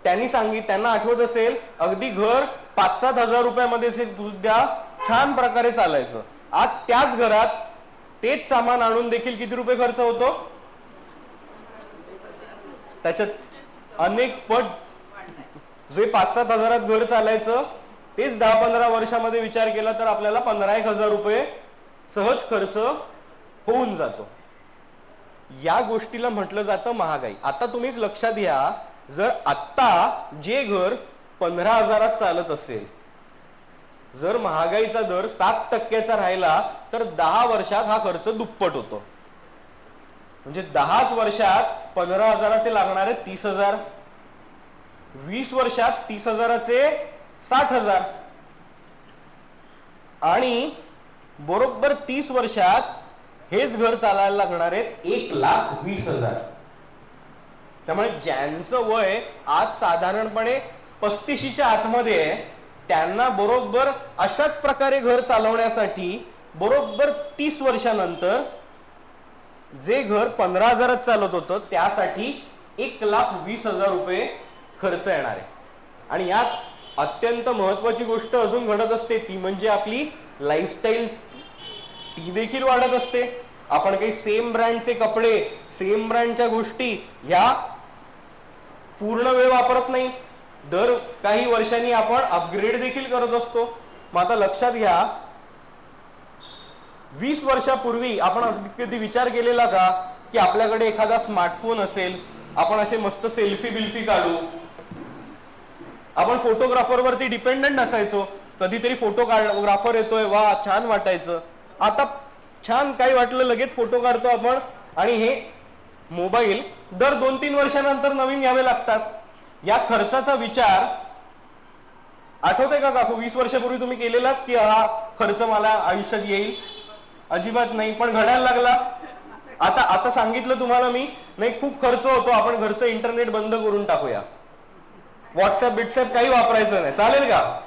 Speaker 4: त्यांना आठवत असेल, अगदी घर 5-7 हजार रुपयामध्ये सुद्धा छान प्रकारे चालायचं. आज त्याच घरात तेच सामान आणून देखील किती रुपये खर्च होतो, त्याच्यात अनेक पट. जे 5-7 हजारात घर चालायचं तेच 10-15 वर्षामध्ये विचार केला तर आपल्याला 15-1 हजार रुपये सहज खर्च होऊन जातो. या गोष्टीला म्हटलं जातं महागाई. आता तुम्हीच लक्षात घ्या, जर आत्ता जे घर 15 हजारात चालत असेल, जर महागाईचा दर 7% राहिला तर 10 वर्षात हा खर्च दुप्पट होतो. म्हणजे 10 वर्षात 15 हजाराचे लागणारे 30,000, 20 वर्षात 30 हजाराचे 60,000 आणि बरोबर 30 वर्षात हेच घर चालायला लागणार आहेत 1,20,000. त्यामुळे ज्यांचं वय आज साधारणपणे 35च्या आतमध्ये आहे, त्यांना बरोबर अशाच प्रकारे घर चालवण्यासाठी बरोबर 30 वर्षानंतर जे घर 15 हजारात चालत होतं त्यासाठी 1,20,000 रुपये खर्च येणार आहे. आणि यात अत्यंत महत्वाची गोष्ट अजून घडत असते, ती म्हणजे आपली लाईफस्टाईल ती देखील वाढत असते. आपण काही सेम ब्रँडचे कपडे, सेम ब्रँडच्या गोष्टी ह्या पूर्ण वेळ वापरत नाही, दर काही वर्षांनी आपण अपग्रेड देखील करत असतो. मग आता लक्षात घ्या, 20 वर्षापूर्वी आपण कधी विचार केलेला का की आपल्याकडे एखादा स्मार्टफोन असेल, आपण असे मस्त सेल्फी बिल्फी काढू, आपण फोटोग्राफरवरती डिपेंडंट असायचो, कधीतरी फोटोग्राफर येतोय वा छान वाटायचं. आता छान काही वाटलं लगेच फोटो काढतो आपण, आणि हे मोबाईल दर 2-3 वर्षानंतर नवीन घ्यावे लागतात. या खर्चाचा विचार आठवतंय का काकू 20 वर्षापूर्वी तुम्ही केलेला की हा खर्च मला आयुष्यात येईल? अजिबात नाही, पण घडायला लागला. आता सांगितलं तुम्हाला मी, नाही खूप खर्च होतो, आपण घरचं इंटरनेट बंद करून टाकूया, व्हॉट्सअप बिट्सअप काही वापरायचं नाही, चालेल का?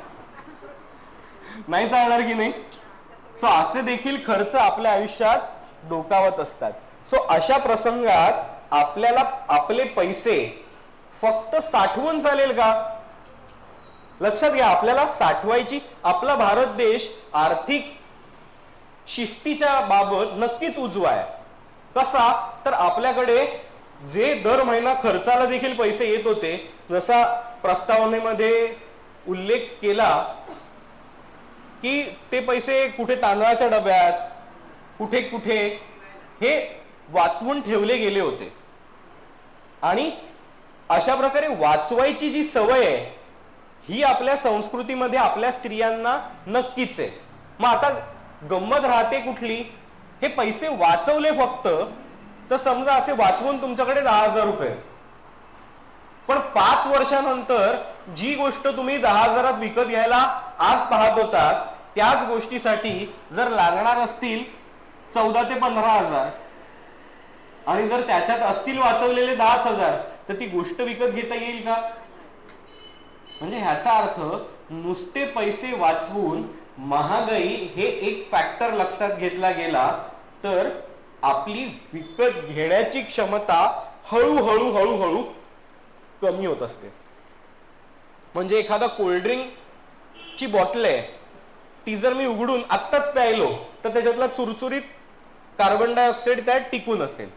Speaker 4: नाही चालणार की नाही? सो असे देखील खर्च आपल्या आयुष्यात डोकावत असतात. सो अशा प्रसंगात आपल्याला आपले पैसे फक्त साठवून चालेल का? लक्षात घ्या, आपल्याला साठवायची, आपला भारत देश आर्थिक शिस्तीच्या बाबत नक्कीच उजवा आहे. कसा? तर आपल्याकडे जे दर महिना खर्चाला देखील पैसे येत होते, जसा प्रस्तावनेमध्ये उल्लेख केला की ते पैसे कुठे तांदळाच्या डब्यात, कुठे कुठे हे वाचवून ठेवले गेले होते. आणि अशा प्रकारे वाचवायची जी सवय आहे ही आपल्या संस्कृतीमध्ये आपल्या स्त्रियांना नक्कीच आहे. मग आता गंमत राहते कुठली, हे पैसे वाचवले फक्त तर समजा असे वाचवून तुमच्याकडे 10,000 रुपये, पण 5 वर्षानंतर जी गोष्ट तुम्ही 10,000 विकत घ्यायला आज पाहत होतात त्याच गोष्टीसाठी जर लागणार असतील 14 ते 15,000 आणि जर त्याच्यात असतील वाचवलेले 10,000 तर ती गोष्ट विकत घेता येईल का? म्हणजे ह्याचा अर्थ नुसते पैसे वाचवून महागाई हे एक फॅक्टर लक्षात घेतला गेला तर आपली विकत घेण्याची क्षमता हळूहळू हळूहळू कमी होत असते. म्हणजे एखादा कोल्ड्रिंक ची बॉटल आहे, ती जर मी उघडून आत्ताच प्यायलो तर त्याच्यातला चुरचुरीत कार्बन डायऑक्साईड त्यात टिकून असेल.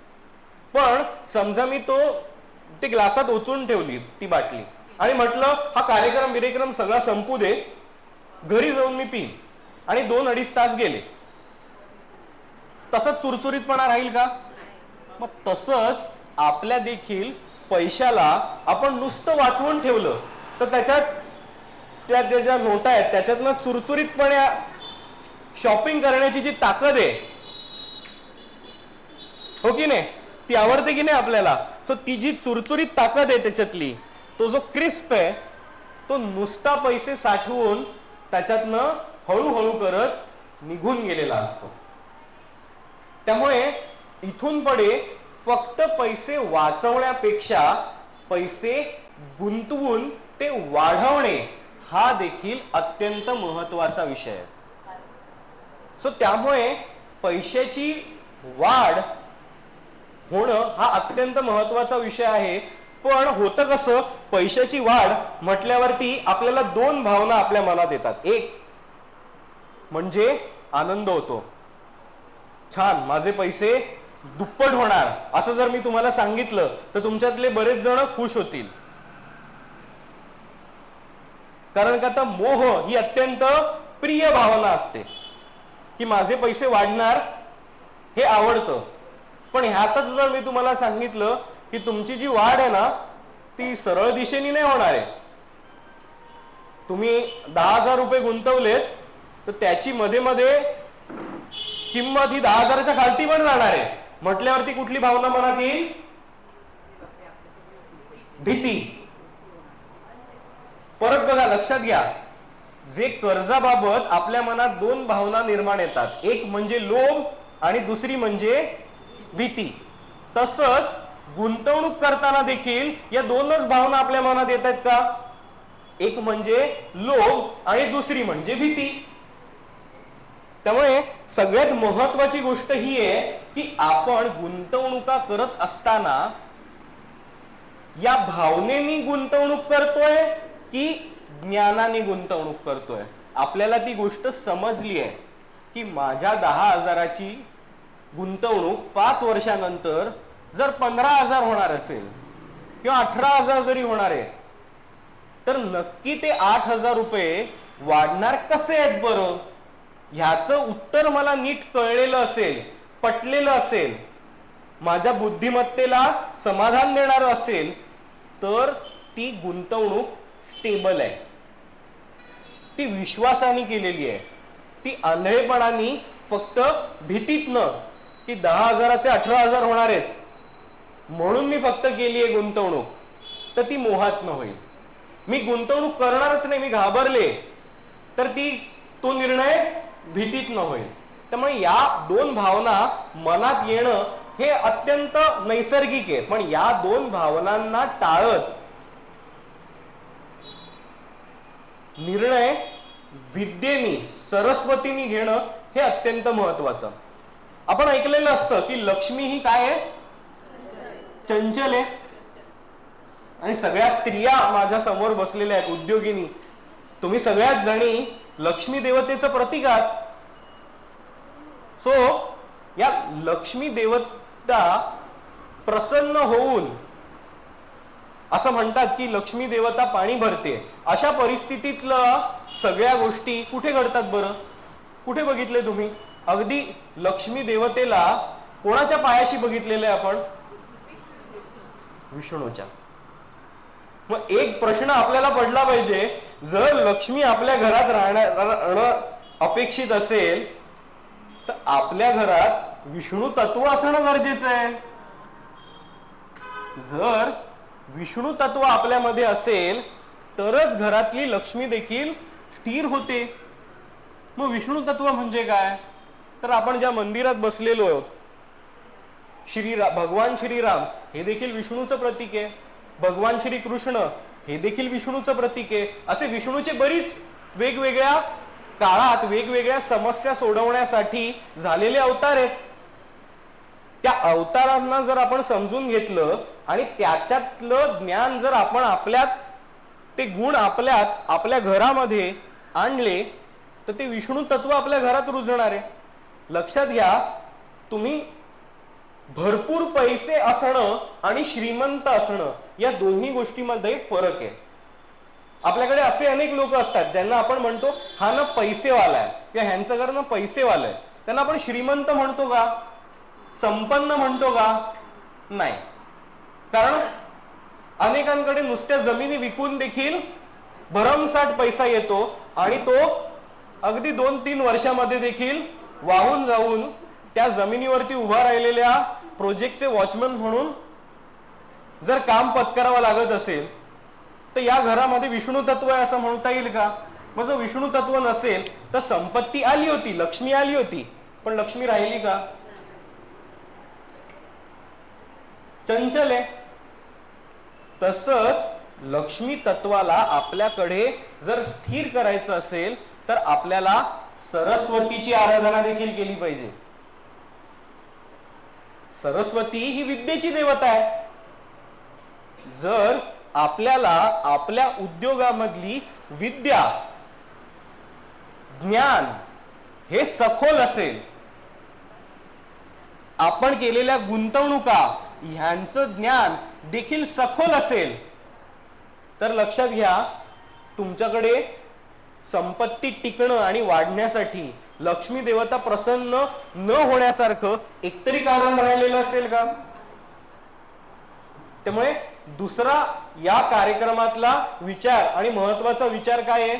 Speaker 4: पण समजा मी ते ग्लासात ओतून ठेवली ती बाटली आणि म्हटलं हा कार्यक्रम सगळा संपू दे, घरी जाऊन मी पिईन, आणि 2-2.5 तास गेले, तसंच चुरचुरीतपणा राहील का? मग तसंच आपल्या देखील पैशाला आपण नुसतं वाचवून ठेवलं तर त्याच्यात ज्या नोटा आहेत त्याच्यातनं चुरचुरीतपणे शॉपिंग करण्याची जी ताकद आहे, हो की नाही, ती आवडते की नाही आपल्याला? सो ती जी चुरचुरीत ताकद आहे त्याच्यातली, तो जो क्रिस्प आहे, तो नुसता पैसे साठवून त्याच्यातनं हळूहळू करत निघून गेलेला असतो. त्यामुळे इथून पुढे फक्त पैसे वाचवण्यापेक्षा पैसे गुंतवून ते वाढवणे हा देखील अत्यंत महत्वाचा विषय आहे. सो त्यामुळे पैशाची वाढ होणं हा अत्यंत महत्वाचा विषय आहे. पण होतं कसं, पैशाची वाढ म्हटल्यावरती आपल्याला 2 भावना आपल्या मनात येतात. एक म्हणजे आनंद होतो छान, माझे पैसे दुप्पट होणार असं जर मी तुम्हाला सांगितलं तर तुमच्यातले बरेच जण खुश होतील. कारण का आता मोह ही अत्यंत प्रिय भावना असते की माझे पैसे वाढणार हे आवडतं. पण ह्यातच जर मी तुम्हाला सांगितलं की तुमची जी वाढ आहे ना ती सरळ दिशेने नाही होणार आहे. तुम्ही 10,000 रुपये गुंतवलेत तर त्याची मध्ये मध्ये किंमत ही 10,000च्या खालती पण जाणार आहे म्हटल्यावरती कुठली भावना मनात येईल? भीती. परत बघा, लक्षात घ्या, जे कर्जाबाबत आपल्या मनात दोन भावना निर्माण येतात, एक म्हणजे लोभ आणि दुसरी म्हणजे भीती. तसंच गुंतवणूक करताना देखील या दोनच भावना आपल्या मनात येत आहेत का? एक म्हणजे लोभ आणि दुसरी म्हणजे भीती. त्यामुळे सगळ्यात महत्वाची गोष्ट ही आहे की आपण गुंतवणुका करत असताना या भावनेनी गुंतवणूक करतोय की ज्ञानाने गुंतवणूक करतोय. आपल्याला ती गोष्ट समजली आहे की माझ्या 10,000ची गुंतवणूक 5 वर्षानंतर जर 15,000 होणार असेल किंवा 18,000 जरी होणार आहे तर नक्की ते 8,000 रुपये वाढणार कसे आहेत बरं, ह्याचं उत्तर मला नीट कळलेलं असेल, पटलेलं असेल, माझ्या बुद्धिमत्तेला समाधान देणार असेल तर ती गुंतवणूक स्टेबल आहे, ती विश्वासाने केलेली आहे, ती आंधळेपणाने फक्त भीतीतनं की 10,000चे 18,000 होणार आहेत म्हणून मी फक्त केली आहे गुंतवणूक, तर ती मोहात न होईल. मी गुंतवणूक करणारच नाही, मी घाबरले तर तो निर्णय भीतीत न होईल. त्यामुळे या दोन भावना मनात येणं हे अत्यंत नैसर्गिक आहे. पण या दोन भावनांना टाळत निर्णय विद्येनी सरस्वतीनी घेणं हे अत्यंत महत्वाचं. आपण ऐकलेलं असतं की लक्ष्मी ही काय आहे? चंचल आहे. आणि सगळ्या स्त्रिया माझ्या समोर बसलेल्या आहेत उद्योगिनी, तुम्ही सगळ्याच जणी लक्ष्मी देवतेचं प्रतीक आहात. सो या लक्ष्मी देवता प्रसन्न होऊन असं म्हणतात की लक्ष्मी देवता पाणी भरते. अशा परिस्थितीतलं सगळ्या गोष्टी कुठे घडतात बरं? कुठे बघितले तुम्ही? अगदी लक्ष्मी देवतेला कोणाच्या पायाशी बघितलेलं आहे आपण? विष्णूच्या. मग एक प्रश्न आपल्याला पडला पाहिजे, जर लक्ष्मी आपल्या घरात राहणं अपेक्षित असेल तर आपल्या घरात विष्णू तत्व असणं गरजेचं आहे. जर विष्णू तत्व आपल्यामध्ये असेल तरच घरातली लक्ष्मी देखील स्थिर होते. मग विष्णू तत्व म्हणजे काय? तर आपण ज्या मंदिरात बसलेलो आहोत, भगवान श्रीराम हे देखील विष्णूचं प्रतीक आहे, भगवान श्री कृष्ण हे देखील विष्णूचं प्रतीक आहे. असे विष्णूचे बरीच वेगवेगळ्या काळात वेगवेगळ्या समस्या सोडवण्यासाठी झालेले अवतार आहेत. त्या अवतारांना जर आपण समजून घेतलं आणि त्याच्यातलं ज्ञान जर आपण आपल्यात, ते गुण आपल्या घरामध्ये आणले तर ते विष्णू तत्व आपल्या घरात रुजणार आहे. लक्षात घ्या, तुम्ही भरपूर पैसे असणं आणि श्रीमंत असणं या दोन्ही गोष्टीमध्ये फरक आहे. आपल्याकडे असे अनेक लोक असतात ज्यांना आपण म्हणतो हा ना पैसेवाला आहे किंवा ह्यांचं घर ना पैसेवाला आहे, त्यांना आपण श्रीमंत म्हणतो का? संपन्न म्हणतो का? नाही. कारण अनेकांकडे नुसत्या जमिनी विकून देखील भरमसाठ पैसा येतो आणि तो अगदी 2-3 वर्षामध्ये देखील वाहून जाऊन त्या जमिनीवरती उभा राहिलेल्या प्रोजेक्टचे वॉचमन म्हणून जर काम पत्करावं लागत असेल तर या घरामध्ये विष्णू तत्व आहे असं म्हणता येईल का? मग जर विष्णू तत्व नसेल तर संपत्ती आली होती, लक्ष्मी आली होती, पण लक्ष्मी राहिली का? चंचल आहे. तसंच लक्ष्मी तत्वाला आपल्याकडे जर स्थिर करायचं असेल तर आपल्याला सरस्वतीची आराधना देखील केली पाहिजे. सरस्वती ही विद्येची देवता आहे. जर आपल्याला आपल्या उद्योगामधली विद्या, ज्ञान हे सखोल असेल आपण केलेल्या गुंतवणुका ह्यांचं ज्ञान देखील सखोल असेल तर लक्षात घ्या, तुमच्याकडे संपत्ती टिकणं आणि वाढण्यासाठी लक्ष्मी देवता प्रसन्न न होण्यासारखं एकतरी कारण राहिलेलं असेल का? त्यामुळे दुसरा या कार्यक्रमातला विचार आणि महत्वाचा विचार काय आहे,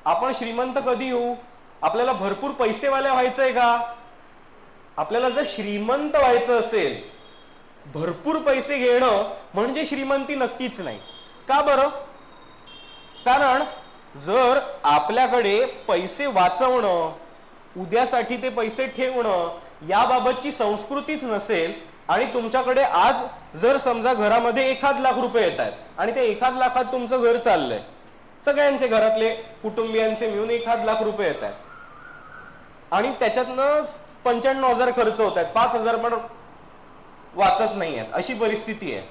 Speaker 4: आपण श्रीमंत कधी होऊ? आपल्याला भरपूर पैसेवाले व्हायचंय का? आपल्याला जर श्रीमंत व्हायचं असेल, भरपूर पैसे घेणं म्हणजे श्रीमंती नक्कीच नाही. का बरं? कारण जर आपल्याकडे पैसे वाचवणं, उद्यासाठी ते पैसे ठेवणं याबाबतची संस्कृतीच नसेल आणि तुमच्याकडे आज जर समजा घरामध्ये 1 लाख रुपये येत आहेत आणि ते 1 लाखात तुमचं घर चाललंय, सगळ्यांचे घरातले कुटुंबियांचे मिळून 1 लाख रुपये येत आहेत आणि त्याच्यातनं 95,000 खर्च होत आहेत, 5,000 पण वाचत नाही आहेत, अशी परिस्थिती आहे.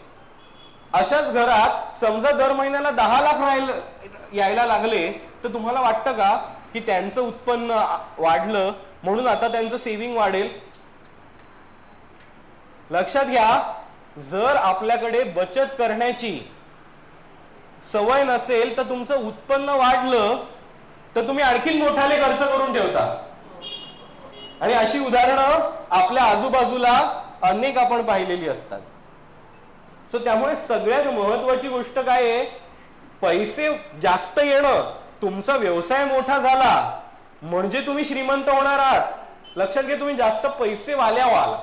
Speaker 4: अशाच घरात समजा दर महिन्याला 10 लाख यायला लागले तर तुम्हाला वाटतं का की त्यांचं उत्पन्न वाढलं म्हणून आता त्यांचं सेव्हिंग वाढेल? लक्षात घ्या, जर आपल्याकडे बचत करण्याची सवय नसेल तर तुमचं उत्पन्न वाढलं तर तुम्ही आणखीन मोठाले खर्च करून ठेवता. आणि अशी उदाहरणं आपल्या आजूबाजूला अनेक आपण पाहिलेली असतात. सो त्यामुळे सगळ्यात महत्वाची गोष्ट काय आहे, पैसे जास्त येणं, तुमचा व्यवसाय मोठा झाला म्हणजे तुम्ही श्रीमंत होणार आहात. लक्षात घ्या, तुम्ही जास्त पैसे वाल्या व्हाल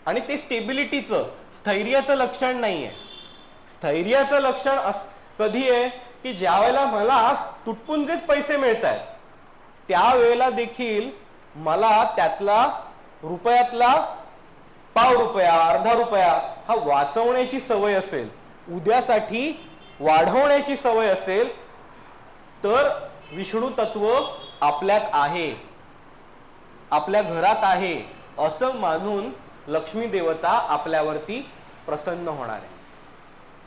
Speaker 4: आणि ते स्टेबिलिटीचं, स्थैर्याचं लक्षण नाहीये. स्थैर्याचं लक्षण कधी आहे की ज्या वेळेला मला तुटपुंजेच पैसे मिळत आहेत त्यावेळेला देखील मला त्यातला रुपयातला पाव रुपया, अर्धा रुपया हा वाचवण्याची सवय असेल, उद्यासाठी वाढवण्याची सवय असेल तर विष्णू तत्व आपल्यात आहे, आपल्या घरात आहे असं मानून लक्ष्मी देवता आपल्यावरती प्रसन्न होणार आहे.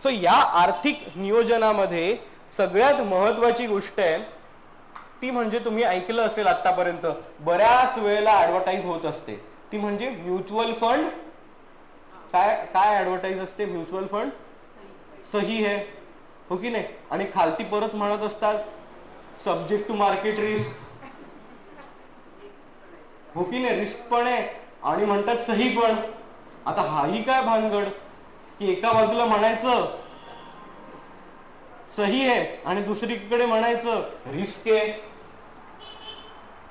Speaker 4: सो या आर्थिक नियोजनामध्ये सगळ्यात महत्वाची गोष्ट आहे ती म्हणजे तुम्ही ऐकलं असेल आतापर्यंत बऱ्याच वेळेला ऍडव्हर्टाइज होत असते, ती म्हणजे म्युच्युअल फंड. काय ऍडव्हर्टाइज असते? म्युच्युअल फंड सही है, हो की नाही? आणि खालती परत म्हणत असतात सब्जेक्ट टू मार्केट रिस्क, हो की नाही? रिस्क पण आहे आणि म्हणतात सही पण. आता हाही काय भानगड की एका बाजूला म्हणायचं सही आहे आणि दुसरीकडे म्हणायचं रिस्क आहे.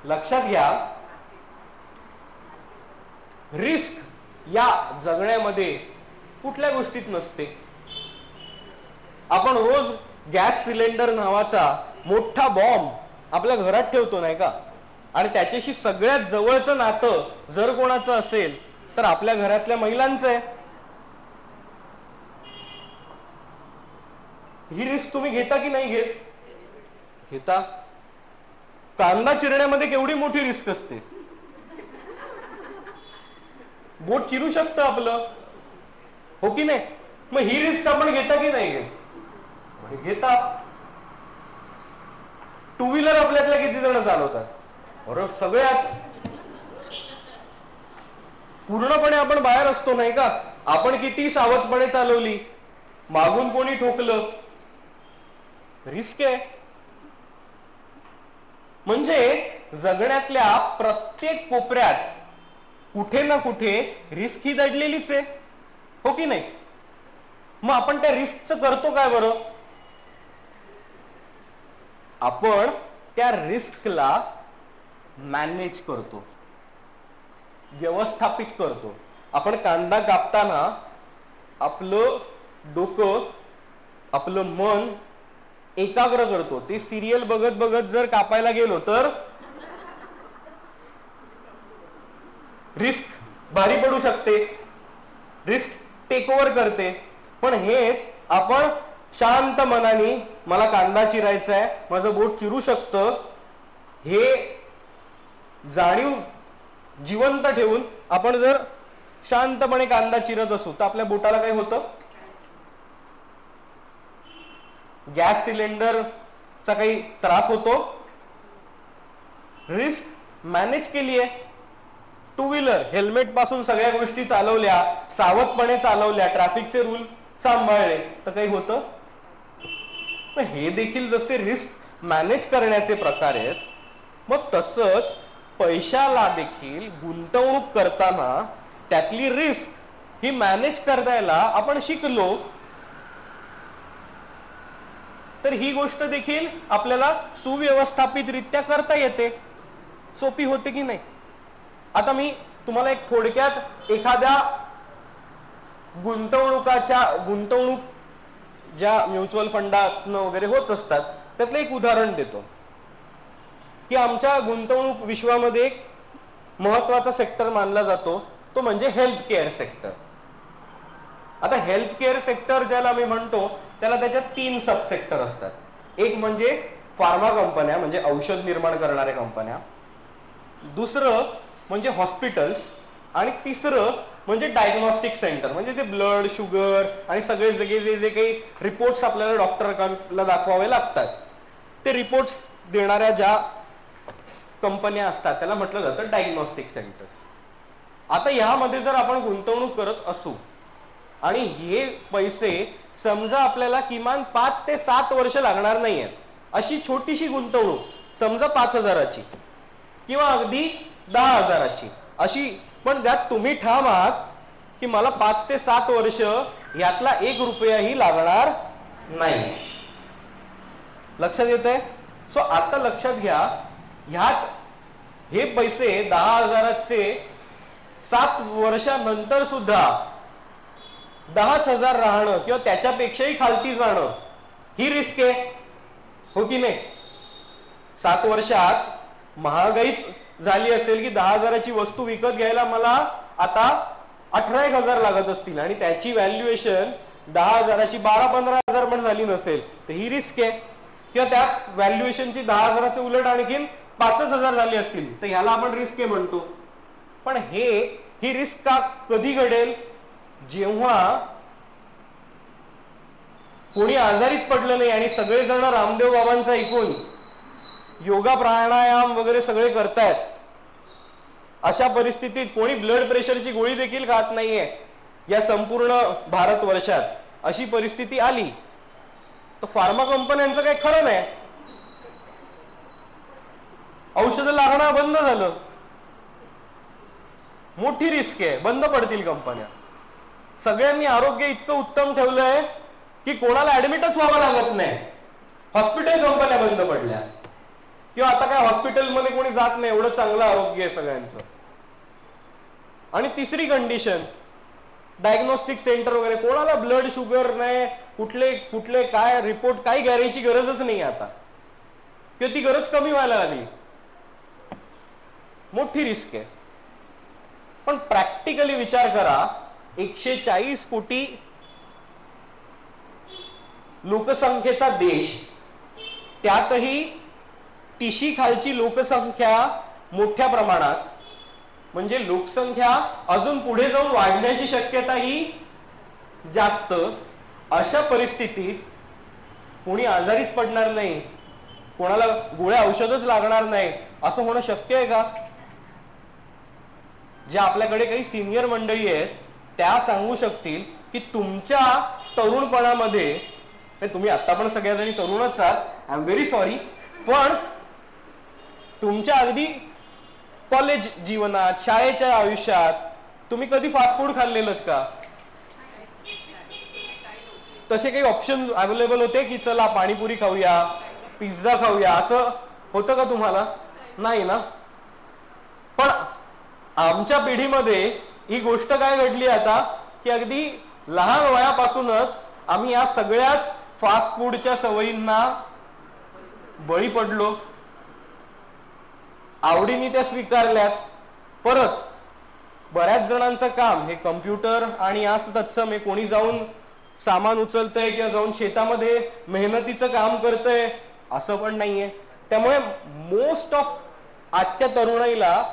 Speaker 4: लक्षात घ्या, रिस्क या जगण्यामध्ये कुठल्या गोष्टीत नसते. आपण रोज गॅस सिलेंडर नावाचा मोठा बॉम्ब आपल्या घरात ठेवतो नाही का, आणि त्याच्याशी सगळ्यात जवळचं नातं जर कोणाचं असेल तर आपल्या घरातल्या महिलांचं आहे. ही रिस्क तुम्ही घेता की नाही घेत? घेता. कांदा चिरण्यामध्ये केवढी मोठी रिस्क असते, बोट चिरू शकतं आपलं, हो की नाही? मग ही रिस्क आपण घेता की नाही घेत? घेता. टू व्हीलर आपल्यातल्या किती जण चालवतात? बरोबर, सगळ्याच. पूर्णपणे आपण बाहेर असतो नाही का, आपण किती सावधपणे चालवली, मागून कोणी ठोकलं, रिस्क आहे. म्हणजे जगण्यातल्या प्रत्येक कोपऱ्यात कुठे ना कुठे रिस्क ही दडलेलीच आहे, हो की नाही? मग आपण त्या रिस्कचं करतो काय बरं? आपण त्या रिस्कला मॅनेज करतो, व्यवस्थापित करतो. आपण कांदा कापताना आपलं डोकं, आपलं मन एकाग्र करतो. ते सिरियल बघत बघत जर कापायला गेलो तर रिस्क भारी पडू शकते, रिस्क टेक ओव्हर करते. पण हेच आपण शांत मनाने मला कांदा चिरायचा आहे, माझं बोट चिरू शकतं, हे जाणीव जिवंत ठेवून आपण जर शांतपणे कांदा चिरत असू तर आपल्या बोटाला काय होतं? गॅस सिलेंडरचा काही त्रास होतो? रिस्क मॅनेज केली आहे. टू व्हीलर हेल्मेट पासून सगळ्या गोष्टी चालवल्या, सावधपणे चालवल्या, ट्रॅफिकचे रूल सांभाळले, तर काही होतं? हे देखील जसे रिस्क मॅनेज करण्याचे प्रकार आहेत, मग तसंच पैशाला देखील गुंतवणूक करताना त्यातली रिस्क ही मॅनेज करायला आपण शिकलो तर ही गोष्ट देखील आपल्याला सुव्यवस्थापितरित्या करता येते, सोपी होते की नाही? आता मी तुम्हाला एक थोडक्यात एखाद्या गुंतवणूक ज्या म्युच्युअल फंडातनं वगैरे होत असतात त्यातलं एक उदाहरण देतो की आमच्या गुंतवणूक विश्वामध्ये एक महत्वाचा सेक्टर मानला जातो, तो म्हणजे हेल्थ केअर सेक्टर. आता हेल्थ केअर सेक्टर ज्याला मी म्हणतो त्याला त्याच्यात 3 सब सेक्टर असतात. एक म्हणजे फार्मा कंपन्या, म्हणजे औषध निर्माण करणाऱ्या कंपन्या, दुसरं म्हणजे हॉस्पिटल्स, आणि तिसरं म्हणजे डायग्नोस्टिक सेंटर, म्हणजे ते ब्लड, शुगर आणि सगळे जे काही रिपोर्ट्स आपल्याला डॉक्टरला दाखवावे लागतात ते रिपोर्ट्स देणाऱ्या ज्या कंपन्या असतात त्याला म्हटलं जातं डायग्नोस्टिक सेंटर्स. आता यामध्ये जर आपण गुंतवणूक करत असू आणि हे पैसे समजा आपल्याला किमान 5 ते 7 वर्ष लागणार नाहीये, अशी छोटीशी गुंतवणूक समजा 5,000ची किंवा अगदी 10,000ची अशी, पण त्यात तुम्ही ठाम आहात की मला 5 ते 7 वर्ष यातला 1 रुपयाही लागणार नाही. लक्षात येतंय? सो आता लक्षात घ्या, ह्यात हे पैसे 10,000चे 7 वर्षानंतर सुद्धा 10,000 राहणं किंवा त्याच्यापेक्षाही खालती जाणं ही रिस्क आहे, हो की नाही? 7 वर्षात महागाईच झाली असेल की 10,000ची वस्तू विकत घ्यायला मला आता 18,000 लागत असतील आणि त्याची व्हॅल्युएशन 10,000ची 12-15,000 पण झाली नसेल तर ही रिस्क आहे. किंवा त्या व्हॅल्युएशनची 10,000च्या उलट आणखीन 5,000 झाली असतील तर ह्याला आपण रिस्क आहे म्हणतो. पण ही रिस्क का कधी घडेल? जेव्हा कोणी आजारीच पडलं नाही आणि सगळेजण रामदेव बाबांचा ऐकून योगा प्राणायाम वगैरे सगळे करतायत, अशा परिस्थितीत कोणी ब्लड प्रेशरची गोळी देखील खात नाहीये या संपूर्ण भारतवर्षात, अशी परिस्थिती आली तर फार्मा कंपन्यांचं काही खरं नाही, औषधं लागणं बंद झालं, मोठी रिस्क आहे, बंद पडतील कंपन्या. सगळ्यांनी आरोग्य इतकं उत्तम ठेवलंय की कोणाला ऍडमिटच व्हावं लागत नाही, हॉस्पिटल कंपन्या बंद पडल्या किंवा आता काय हॉस्पिटलमध्ये कोणी जात नाही, एवढं चांगलं आरोग्य आहे सगळ्यांचं. आणि तिसरी कंडिशन, डायग्नोस्टिक सेंटर वगैरे, कोणाला ब्लड शुगर नाही, कुठले काय रिपोर्ट काही घ्यायची गरजच नाही आता किंवा ती गरज कमी व्हायला लागली, मोठी रिस्क आहे. पण प्रॅक्टिकली विचार करा, 140 कोटी लोकसंख्येचा देश, त्यातही तिशी खालची लोकसंख्या मोठ्या प्रमाणात, म्हणजे लोकसंख्या अजून पुढे जाऊन वाढण्याची शक्यता ही जास्त. अशा परिस्थितीत कोणी आजारीच पडणार नाही, कोणाला गोळ्या औषधच लागणार नाही असं होणं शक्य आहे का? ज्या आपल्याकडे काही सिनियर मंडळी आहेत त्या सांगू शकतील की तुमच्या तरुणपणामध्ये, तुम्ही आता पण सगळ्याजणी तरुणच आहात, आय एम व्हेरी सॉरी, पण तुमच्या अगदी कॉलेज जीवनात, शाळेच्या आयुष्यात तुम्ही कधी फास्ट फूड खाल्लेलं का? तसे काही ऑप्शन अवेलेबल होते की चला पाणीपुरी खाऊया, पिझ्झा खाऊया, असं होतं का तुम्हाला? नाही ना. पण आमच्या पिढीमध्ये ही गोष्ट काय घडली आता की अगदी लहान वयापासूनच आम्ही या सगळ्याच फास्ट फूडच्या सवयींना बळी पडलो, आवडीने त्या स्वीकारल्यात. परत बऱ्याच जणांचं काम हे कम्प्युटर आणि याच तत्सम आहे, कोणी जाऊन सामान उचलतंय किंवा जाऊन शेतामध्ये मेहनतीचं काम करतंय असं पण नाहीये. त्यामुळे मोस्ट ऑफ आजच्या तरुणाईला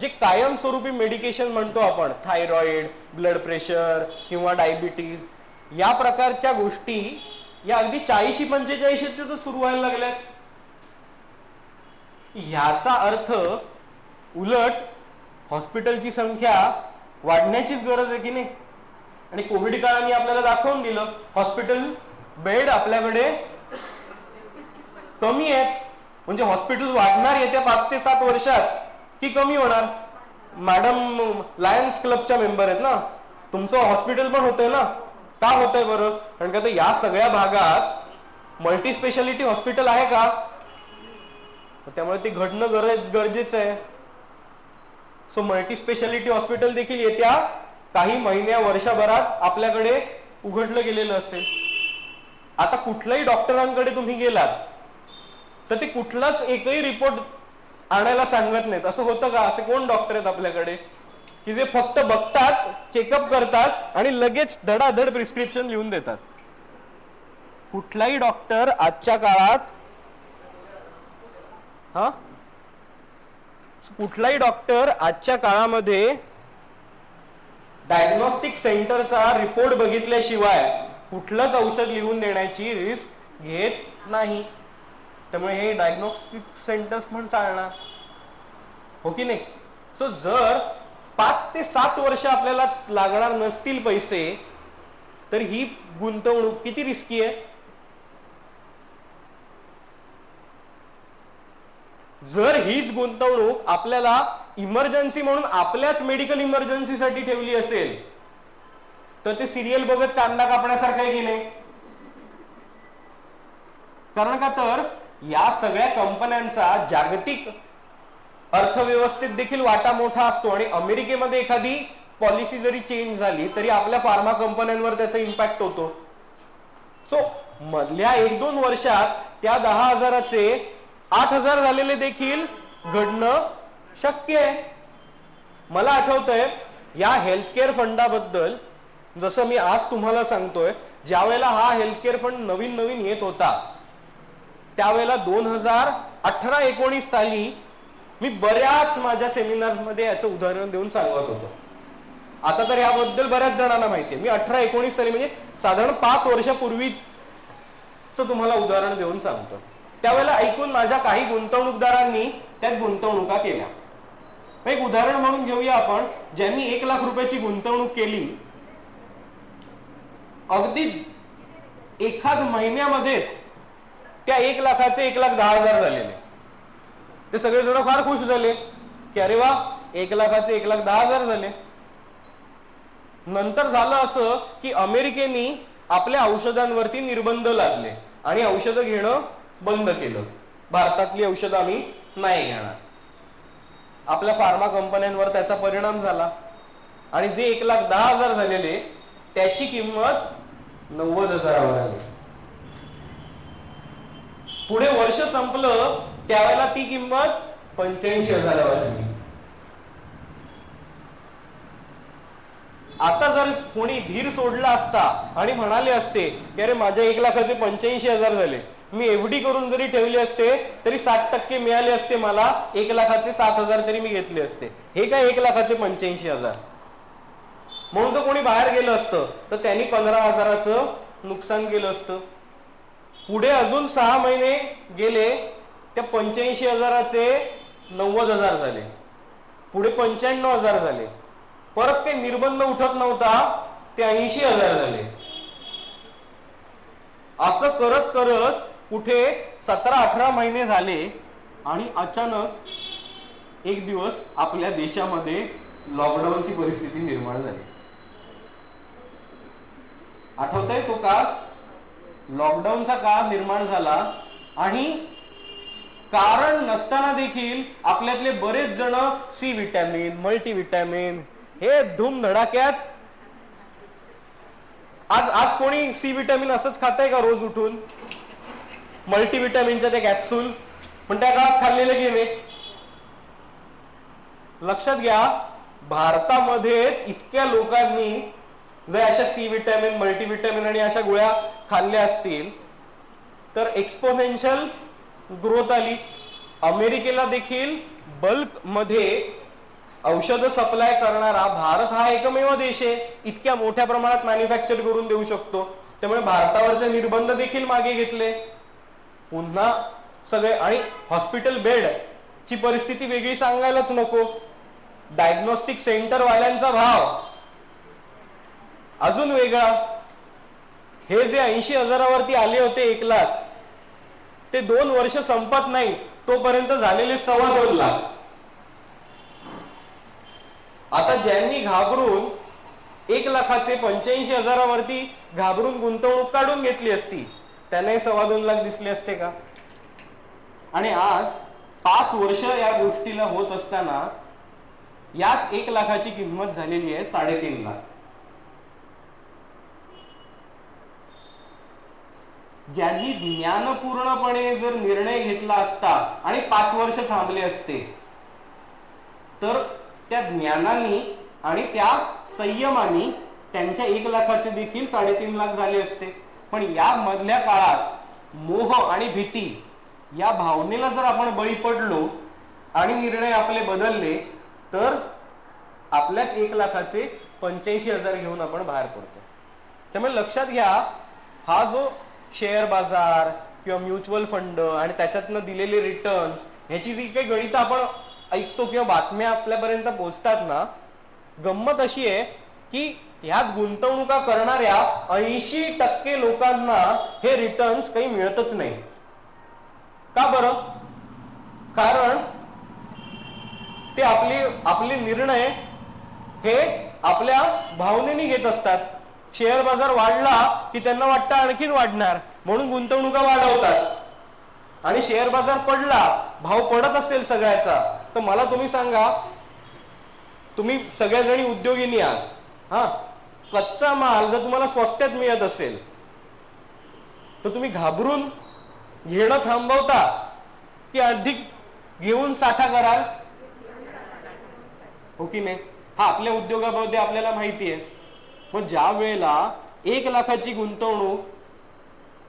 Speaker 4: जे कायमस्वरूपी मेडिकेशन म्हणतो आपण, थायरॉइड, ब्लड प्रेशर किंवा डायबिटीज, या प्रकारच्या गोष्टी या अगदी 40-45 सुरू व्हायला लागल्यात. ह्याचा अर्थ उलट हॉस्पिटलची संख्या वाढण्याचीच गरज आहे की नाही. आणि कोविड काळाने आपल्याला दाखवून दिलं हॉस्पिटल बेड आपल्याकडे कमी आहेत. म्हणजे हॉस्पिटल वाढणार येत्या 5 ते 7 वर्षात की कमी होणार. मॅडम लायन्स क्लबच्या मेंबर आहेत ना, तुमचं हॉस्पिटल पण होतंय ना, का होतंय बरं? कारण का या सगळ्या भागात मल्टी स्पेशालिटी हॉस्पिटल आहे का? त्यामुळे ते घडणं गरजेचं आहे. सो मल्टी स्पेशालिटी हॉस्पिटल देखील येत्या काही महिन्या वर्षभरात आपल्याकडे उघडलं गेलेलं असेल. आता कुठल्याही डॉक्टरांकडे तुम्ही गेलात तर ते कुठलाच एकही रिपोर्ट आणायला सांगत नाहीत. असं होतं का? असे कोण डॉक्टर आहेत आपल्याकडे की जे फक्त बघतात, चेकअप करतात आणि लगेच धडाधड प्रिस्क्रिप्शन लिहून देतात? कुठलाही डॉक्टर आजच्या काळात कुठलाही डॉक्टर आजच्या काळामध्ये डायग्नोस्टिक सेंटरचा रिपोर्ट बघितल्याशिवाय कुठलंच औषध लिहून देण्याची रिस्क घेत नाही. त्यामुळे हे डायग्नोस्टिक सेंटर्स पण चालणार, हो की नाही? सो जर 5 ते 7 वर्ष आपल्याला लागणार नसतील पैसे, तर ही गुंतवणूक किती रिस्की आहे? जर हीच गुंतवणूक आपल्याला इमर्जन्सी म्हणून आपल्याच मेडिकल इमर्जन्सीसाठी ठेवली असेल तर ते सिरियल बघत कांदा कापण्यासारखं आहे की नाही? कारण का तर या सगळ्या कंपन्यांचा जागतिक अर्थव्यवस्थेत देखील वाटा मोठा असतो. आणि अमेरिकेमध्ये एखादी पॉलिसी जरी चेंज झाली तरी आपल्या फार्मा कंपन्यांवर त्याचा इम्पॅक्ट होतो. सो मधल्या 1-2 वर्षात त्या 10,000चे 8,000 झालेले देखील घडणं शक्य आहे. मला आठवतंय या हेल्थकेअर फंडाबद्दल, जसं मी आज तुम्हाला सांगतोय, ज्या वेळेला हा हेल्थकेअर फंड नवीन येत होता त्यावेळेला 2018-19 साली मी बऱ्याच माझ्या सेमिनार्स मध्ये याचं उदाहरण देऊन सांगत होतो. आता तर याबद्दल बऱ्याच जणांना माहिती आहे. मी 18-19 साली म्हणजे साधारण 5 वर्षापूर्वीच तुम्हाला उदाहरण देऊन सांगतो. त्यावेळेला ऐकून माझ्या काही गुंतवणूकदारांनी त्यात गुंतवणुका केल्या. एक उदाहरण म्हणून घेऊया आपण, ज्यांनी 1 लाख रुपयाची गुंतवणूक केली, अगदी एखाद महिन्यामध्येच त्या 1 लाखाचे 1,10,000 झालेले. ते सगळेजण फार खुश झाले की अरे वा, 1 लाखाचे 1,10,000 झाले. नंतर झालं असं की अमेरिकेने आपल्या औषधांवरती निर्बंध लादले आणि औषधं घेणं बंद केलं. भारतातली औषधं आम्ही नाही घेणार. आपल्या फार्मा कंपन्यांवर त्याचा परिणाम झाला आणि जे 1,10,000 झालेले त्याची किंमत 90,000वर आली. पुढे वर्ष संपलं त्यावेळेला ती किंमत 85,000वर आली. आता जर कोणी धीर सोडला असता आणि म्हणाले असते की अरे माझ्या 1 लाखाचे 85,000 झाले, मी एफडी करून जरी ठेवले असते तरी 60% मिळाले असते, मला 1 लाखाचे 7,000 तरी मी घेतले असते. हे काय 1 लाखाचे 85,000? म्हणून जर कोणी बाहेर गेलं असतं तर त्यांनी 15,000चं नुकसान केलं असतं. पुढे अजून 6 महिने गेले, त्या 85,000चे 90,000 झाले, पुढे 95,000 झाले, परत काही निर्बंध उठत नव्हता, ते 80,000 झाले. असं करत करत कुठे 17-18 महिने झाले आणि अचानक एक दिवस आपल्या देशामध्ये लॉकडाऊनची परिस्थिती निर्माण झाली. आठवतंय तो काळ? लॉकडाऊनचा काळ निर्माण झाला आणि कारण नसताना देखील आपल्यातले बरेच जण सी विटॅमिन, मल्टीविटॅमिन हे धूमधडाक्यात. आज कोणी सी विटॅमिन असंच खाताय का रोज उठून? मल्टीविटॅमिनच्या त्या कॅप्सूल पण त्या काळात खाल्लेले गेले. लक्षात घ्या, भारतामध्येच इतक्या लोकांनी जर अशा सी विटॅमिन, मल्टीविटॅमिन आणि अशा गोळ्या खाल्ल्या असतील तर एक्सपोनेन्शियल ग्रोथ आली. अमेरिकेला देखील बल्क मध्ये औषध सप्लाय करणारा भारत हा एकमेव देश आहे, इतक्या मोठ्या प्रमाणात मॅन्युफॅक्चर करून देऊ शकतो. त्यामुळे भारतावरचे निर्बंध देखील मागे घेतले. पुन्हा सगळे आणि हॉस्पिटल बेड ची परिस्थिती वेगळी सांगायलाच नको. डायग्नोस्टिक सेंटर वाल्यांचा भाव अजून वेगळा. हे जे 80,000वरती आले होते 1 लाख, ते 2 वर्ष संपत नाही तोपर्यंत झालेले 2.25 लाख. आता ज्यांनी घाबरून 1 लाखाचे 85,000वरती घाबरून गुंतवणूक काढून घेतली असती, त्यांनाही 2.25 लाख दिसले असते का? आणि आज 5 वर्ष या गोष्टीला होत असताना याच 1 लाखाची किंमत झालेली आहे 3.5 लाख. ज्यांनी ज्ञानपूर्णपणे जर निर्णय घेतला असता आणि 5 वर्ष थांबले असते, तर त्या ज्ञानाने आणि त्या संयमाने त्यांच्या 1 लाखाचे देखील 3.5 लाख झाले असते. पण या मधल्या काळात मोह आणि भीती या भावनेला जर आपण बळी पडलो आणि निर्णय आपले बदलले, तर आपल्याच 1 लाखाचे 85,000 घेऊन आपण बाहेर पडतो. त्यामुळे लक्षात घ्या, हा जो शेअर बाजार किंवा म्युच्युअल फंड आणि त्याच्यातनं दिलेले रिटर्न्स, ह्याची जी काही गणितं आपण ऐकतो किंवा बातम्या आपल्यापर्यंत पोहोचतात ना, गंमत अशी आहे की ह्यात गुंतवणुका करणाऱ्या 80% लोकांना हे रिटर्न्स काही मिळतच नाही. का बरं? कारण ते आपले निर्णय हे आपल्या भावनेने घेत असतात. शेअर बाजार वाढला की त्यांना वाटतं आणखीन वाढणार, म्हणून गुंतवणुका वाढवतात. आणि शेअर बाजार पडला, भाव पडत असेल सगळ्याचा, तर मला तुम्ही सांगा, तुम्ही सगळ्याजणी उद्योगिनी आहात, हा, कच्चा माल जर तुम्हाला स्वस्तात मिळत असेल तर तुम्ही घाबरून घेणं थांबवता की अधिक घेऊन साठा कराल? हो की नाही? हा आपल्या उद्योगामध्ये आपल्याला माहिती आहे. मग ज्या वेळेला 1 लाखाची गुंतवणूक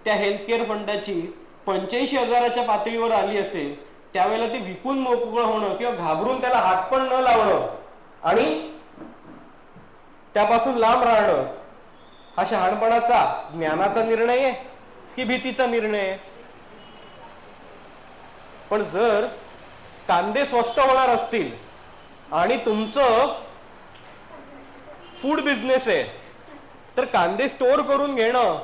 Speaker 4: त्या हेल्थकेअर फंडाची 85,000च्या पातळीवर आली असेल, त्यावेळेला ती विकून मोकळं होणं किंवा घाबरून त्याला हात पण न लावणं आणि त्यापासून लांब राहणं, हा शहाणपणाचा, ज्ञानाचा निर्णय आहे की भीतीचा निर्णय आहे? पण जर कांदे स्वस्त होणार असतील आणि तुमचं फूड बिझनेस आहे, तर कांदे स्टोअर करून घेणं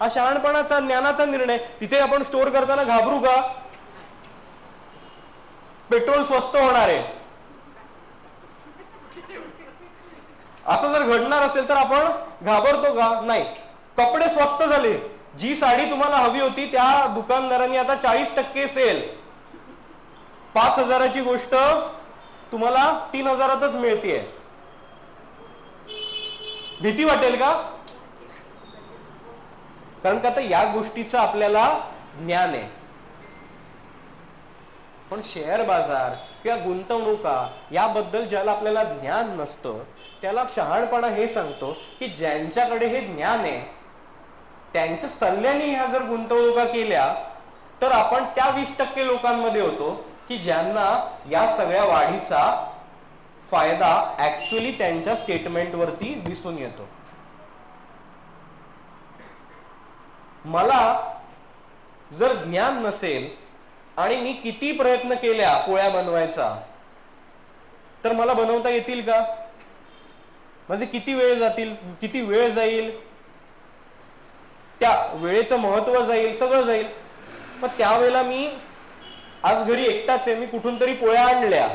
Speaker 4: हा शहाणपणाचा, ज्ञानाचा निर्णय. तिथे आपण स्टोअर करताना घाबरू का? पेट्रोल स्वस्त होणार आहे असं जर घडणार असेल तर आपण घाबरतो का? नाही. कपडे स्वस्त झाले, जी साडी तुम्हाला हवी होती त्या दुकानदारांनी आता 40% सेल, 5,000ची गोष्ट तुम्हाला 3,000तच मिळते. भीती वाटेल का? कारण का आता या गोष्टीचं आपल्याला ज्ञान आहे. पण शेअर बाजार किंवा गुंतवणुका याबद्दल ज्याला आपल्याला ज्ञान नसतं, त्याला शहाणपणा हे सांगतो की ज्यांच्याकडे हे ज्ञान आहे त्यांच्या सल्ल्याने ह्या जर गुंतवणुका केल्या तर आपण त्या 20% लोकांमध्ये होतो की ज्यांना या सगळ्या वाढीचा फायदा ऍक्च्युअली त्यांच्या स्टेटमेंटवरती दिसून येतो. मला जर ज्ञान नसेल आणि मी किती प्रयत्न केल्या पोळ्या बनवायचा, तर मला बनवता येतील का? म्हणजे किती वेळ जाईल, त्या वेळेचं महत्व जाईल, सगळं जाईल. मग त्यावेळेला मी आज घरी एकटाच आहे, मी कुठून तरी पोळ्या आणल्या,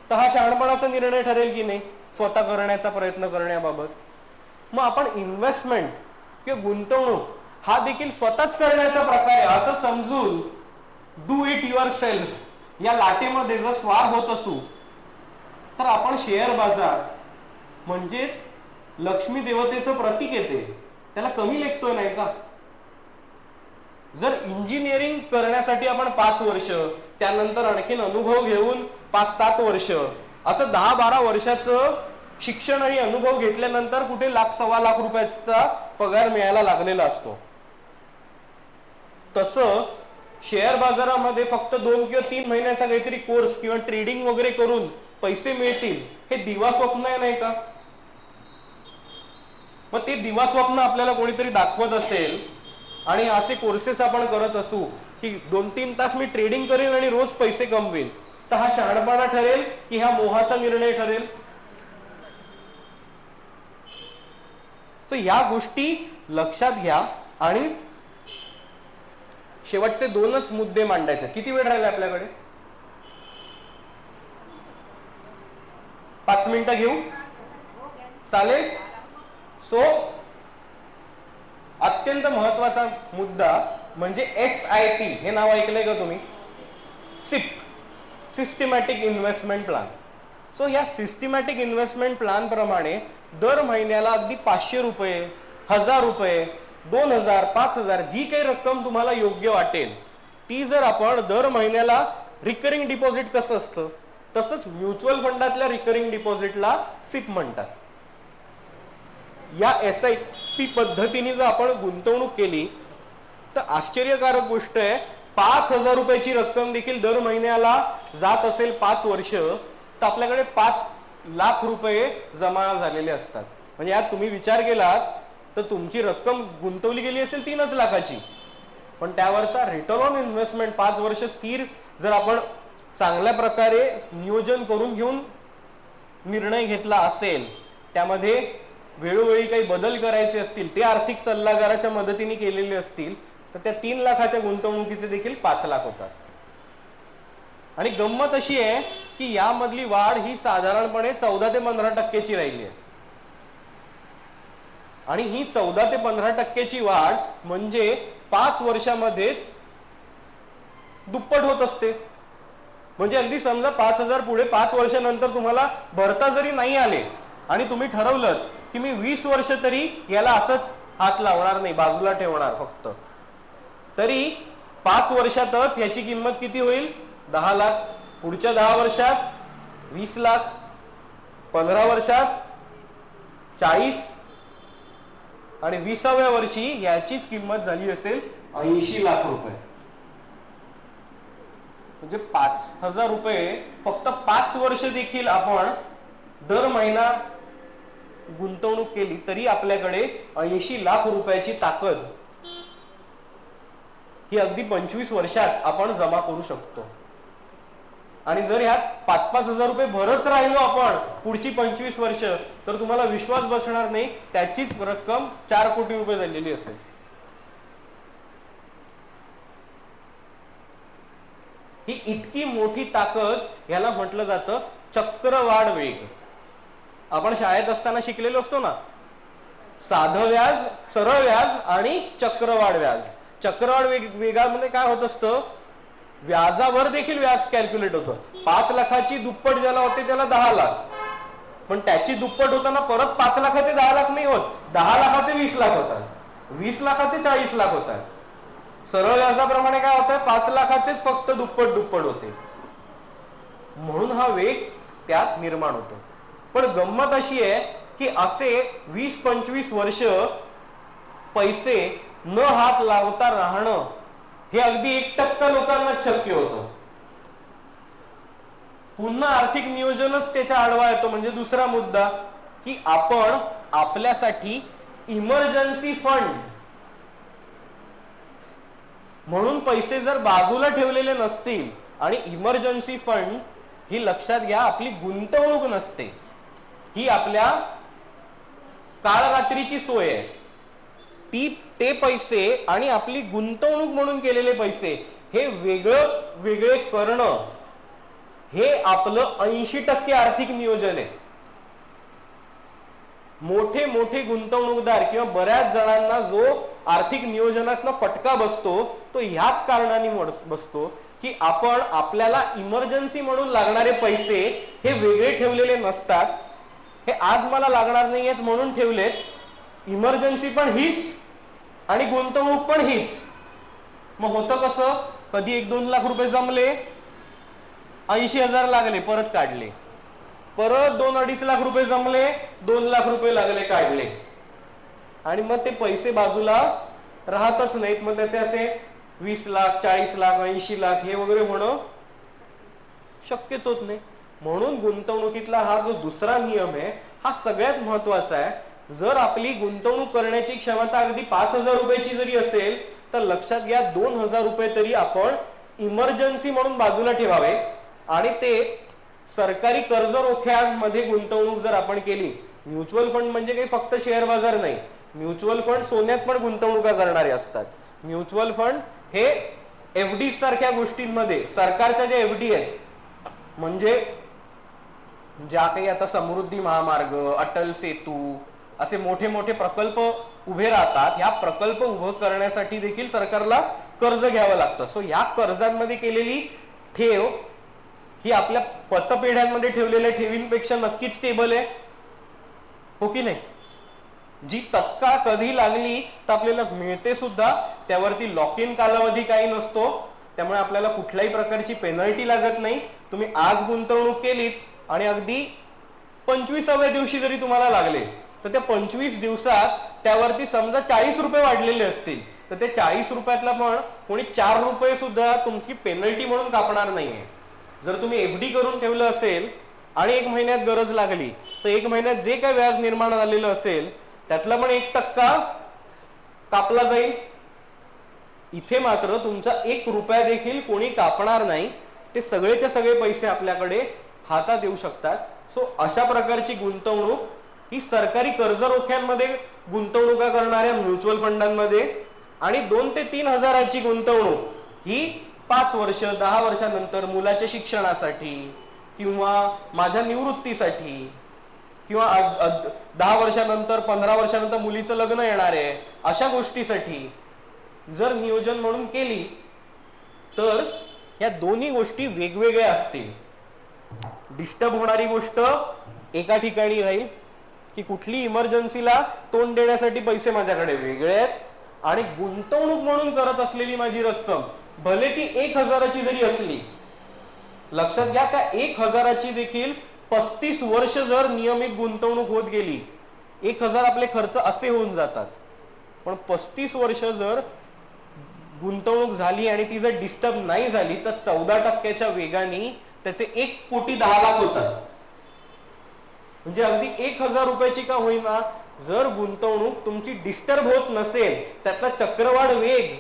Speaker 4: तर हा शहाणपणाचा निर्णय ठरेल की नाही स्वतः करण्याचा प्रयत्न करण्याबाबत? मग आपण इन्व्हेस्टमेंट किंवा गुंतवणूक हा देखील स्वतःच करण्याचा प्रकार आहे असं समजून डू इट युअर सेल्फ या लाटेमध्ये जर स्वार होत असू, तर आपण शेअर बाजार म्हणजेच लक्ष्मी देवतेचं प्रतीक येते त्याला कमी लेखतोय नाही का? जर इंजिनिअरिंग करण्यासाठी आपण 5 वर्ष, त्यानंतर आणखीन अनुभव घेऊन 5-7 वर्ष, असं 10-12 वर्षाचं शिक्षण आणि अनुभव घेतल्यानंतर कुठे 1,00,000-1.25 लाख रुपयाचा पगार मिळायला लागलेला असतो, तसं शेअर बाजारामध्ये फक्त 2 किंवा 3 महिन्याचा काहीतरी कोर्स किंवा ट्रेडिंग वगैरे करून पैसे मिळतील हे दिवा स्वप्न आहे नाही का? मग ते दिवा स्वप्न आपल्याला कोणीतरी दाखवत असेल आणि असे कोर्सेस आपण करत असू की 2-3 तास मी ट्रेडिंग करेन आणि रोज पैसे कमवेन, तर हा शहाणपणा ठरेल की हा मोहाचा निर्णय ठरेल? तर या गोष्टी लक्षात घ्या आणि शेवटचे 2च मुद्दे मांडायचे. किती वेळ राहिला आपल्याकडे? 5 मिनिटं घेऊ, चालेल? सो अत्यंत महत्वाचा मुद्दा म्हणजे SIP. हे नाव ऐकलंय का तुम्ही? SIP, systematic investment plan. So या सिस्टमॅटिक इन्व्हेस्टमेंट प्लॅन प्रमाणे दर महिन्याला अगदी 500 रुपये, 1000 रुपये, 2000, 5000 जी काही रक्कम तुम्हाला योग्य वाटेल ती जर आपण दर महिन्याला रिकरिंग डिपॉझिट कसं असतं तसंच म्युच्युअल फंडातल्या रिकरिंग डिपॉझिटला SIP म्हणतात. या SIP पद्धतीने जर आपण गुंतवणूक केली तर आश्चर्यकारक गोष्ट आहे, 5000 रुपयाची रक्कम देखील दर महिन्याला जात असेल 5 वर्ष तर आपल्याकडे 5 लाख रुपये जमा झालेले असतात. म्हणजे यात तुम्ही विचार केलात तर तुमची रक्कम गुंतवली गेली असेल 3च लाखाची, पण त्यावरचा रिटर्न ऑन इन्व्हेस्टमेंट 5 वर्ष स्थिर जर आपण चांगल्या प्रकारे नियोजन करून घेऊन निर्णय घेतला असेल, त्यामध्ये वेळोवेळी काही बदल करायचे असतील, ते आर्थिक सल्लागाराच्या मदतीने केलेले असतील तर त्या 3 लाखाच्या गुंतवणुकीचे देखील 5 लाख होतात. आणि गंमत अशी आहे की यामधली वाढ ही साधारणपणे 14 ते 15% राहिली आहे. आणि ही 14 ते 15% वाढ म्हणजे 5 वर्षामध्येच दुप्पट होत असते. म्हणजे अगदी समजा 5000 पुढे 5 वर्षानंतर तुम्हाला भरता जरी नाही आले आणि तुम्ही ठरवलं की मी 20 वर्ष तरी याला असंच हात लावणार नाही, बाजूला ठेवणार फक्त, तरी 5 वर्षातच याची किंमत किती होईल? 10 लाख. पुढच्या 10 वर्षात 20 लाख, 15 वर्षात 40 आणि 20व्या वर्षी याचीच किंमत झाली असेल 80 लाख रुपये. म्हणजे 5000 रुपये फक्त 5 वर्ष देखील आपण दर महिना गुंतवणूक केली तरी आपल्याकडे 80 लाख रुपयाची ताकद ही अगदी 25 वर्षात आपण जमा करू शकतो. आणि जर ह्यात 5-5 हजार रुपये भरत राहिलो आपण पुढची 25 वर्ष तर तुम्हाला विश्वास बसणार नाही, त्याचीच रक्कम 4 कोटी रुपये झालेली असेल. ही इतकी मोठी ताकद याला म्हटलं जातं चक्रवाढ वेग. आपण शाळेत असताना शिकलेलो असतो ना, साधं व्याज, सरळ व्याज आणि चक्रवाढ व्याज. चक्रवाढ वेगामध्ये काय होत असतं, व्याजावर देखील व्याज कॅल्क्युलेट होतं. 5 लाखाची दुप्पट ज्याला होते त्याला 10 लाख, पण त्याची दुप्पट होताना परत 5 लाखाचे 10 लाख नाही होत, 10 लाखाचे 20 लाख होतात, 20 लाखाचे 40 लाख होतात. सरळ व्याजाप्रमाणे काय होतं, 5 लाखाचेच फक्त दुप्पट होते. म्हणून हा वेग त्यात निर्माण होतो. पण गंमत अशी आहे की असे 20-25 वर्ष पैसे न हात लावता राहणं हे अगदी 1% लोकांना शक्य होतं. पुन्हा आर्थिक नियोजनच त्याच्या आडवा येतो. म्हणजे दुसरा मुद्दा की आपण आपल्यासाठी इमर्जन्सी फंड म्हणून पैसे जर बाजूला ठेवलेले नसतील, आणि इमर्जन्सी फंड ही लक्षात घ्या आपली गुंतवणूक नसते, ही आपल्या काळरात्रीची सोय आहे. ते पैसे आणि आपली गुंतवणूक म्हणून केलेले पैसे हे वेगळे करणं हे आपलं 80% आर्थिक नियोजन आहे. मोठे गुंतवणूकदार किंवा बऱ्याच जणांना जो आर्थिक नियोजनातनं फटका बसतो तो ह्याच कारणाने बसतो की आपण आपल्याला इमर्जन्सी म्हणून लागणारे पैसे हे वेगळे ठेवलेले नसतात. हे आज मला लागणार नाहीयेत म्हणून ठेवलेत. इमर्जन्सी पण हीच आणि गुंतवणूक पण हीच. मग होतं कसं, कधी 1-2 लाख रुपये जमले, 80,000 लागले, परत काढले. परत 2-2.5 लाख रुपये जमले, 2 लाख रुपये लागले, काढले. आणि मग ते पैसे बाजूला राहतच नाहीत. मग त्याचे असे 20 लाख, 40 लाख, 80 लाख हे वगैरे होणं शक्यच होत नाही. म्हणून गुंतवणुकीतला हा जो दुसरा नियम आहे हा सगळ्यात महत्वाचा आहे. जर आपली गुंतवणूक करण्याची क्षमता अगदी 5,000 रुपयाची जरी असेल तर लक्षात घ्या 2,000 रुपये तरी आपण इमर्जन्सी म्हणून बाजूला ठेवावे. आणि ते सरकारी कर्ज रोख्यांमध्ये गुंतवणूक जर आपण केली, म्युच्युअल फंड म्हणजे काही फक्त शेअर बाजार नाही, म्युच्युअल फंड सोन्यात पण गुंतवणुका करणारे असतात. म्युच्युअल फंड हे एफडी सारख्या गोष्टींमध्ये, सरकारच्या ज्या एफडी आहेत, म्हणजे ज्या काही आता समृद्धी महामार्ग, अटल सेतू असे मोठे मोठे प्रकल्प उभे राहतात, ह्या प्रकल्प उभं करण्यासाठी देखील सरकारला कर्ज घ्यावं लागतं. सो ह्या कर्जांमध्ये केलेली ठेव ही आपल्या पतपेढ्यांमध्ये ठेवलेल्या ठेवींपेक्षा नक्कीच स्टेबल आहे, हो की नाही? जी तत्काळ कधी लागली तर आपल्याला मिळते सुद्धा, त्यावरती लॉक इन कालावधी काही नसतो, त्यामुळे आपल्याला कुठल्याही प्रकारची पेनल्टी लागत नाही. तुम्ही आज गुंतवणूक केलीत आणि अगदी 25व्या दिवशी जरी तुम्हाला लागले तर त्या 25 दिवसात त्यावरती समजा 40 रुपये वाढलेले असतील, तर ते 40 रुपयातला पण कोणी 4 रुपये सुद्धा तुमची पेनल्टी म्हणून कापणार नाहीये. जर तुम्ही एफडी करून ठेवलं असेल आणि 1 महिन्यात गरज लागली तर 1 महिन्यात जे काय व्याज निर्माण झालेलं असेल त्यातला पण 1% कापला जाईल. इथे मात्र तुमचा 1 रुपया देखील कोणी कापणार नाही, ते सगळेच्या सगळे पैसे आपल्याकडे हातात येऊ शकतात. सो अशा प्रकारची गुंतवणूक ही सरकारी कर्ज रोख्यांमध्ये गुंतवणुका करणाऱ्या म्युच्युअल फंडांमध्ये, आणि 2 ते 3 हजाराची गुंतवणूक ही 5 वर्ष 10 वर्षानंतर मुलाच्या शिक्षणासाठी किंवा माझ्या निवृत्तीसाठी किंवा 10 वर्षानंतर 15 वर्षानंतर मुलीचं लग्न येणार आहे, अशा गोष्टीसाठी जर नियोजन म्हणून केली तर या दोन्ही गोष्टी वेगवेगळ्या असतील. डिस्टर्ब होणारी गोष्ट एका ठिकाणी राहील की कुठली इमर्जन्सीला तोंड देण्यासाठी पैसे माझ्याकडे वेगळे आहेत, आणि गुंतवणूक म्हणून करत असलेली माझी रक्कम भले ती 1000ची जरी असली, लक्षात घ्या त्या 1000ची देखील 35 वर्ष जर नियमित गुंतवणूक होत गेली, 1000 आपले खर्च असे होऊन जातात, पण 35 वर्ष जर गुंतवणूक झाली आणि ती जर डिस्टर्ब नाही झाली तर 14% वेगाने त्याचे 1,10,00,000 होतात. म्हणजे अगदी 1000 रुपयाची का होईना, जर गुंतवणूक तुमची डिस्टर्ब होत नसेल, त्यातला चक्रवाढ वेग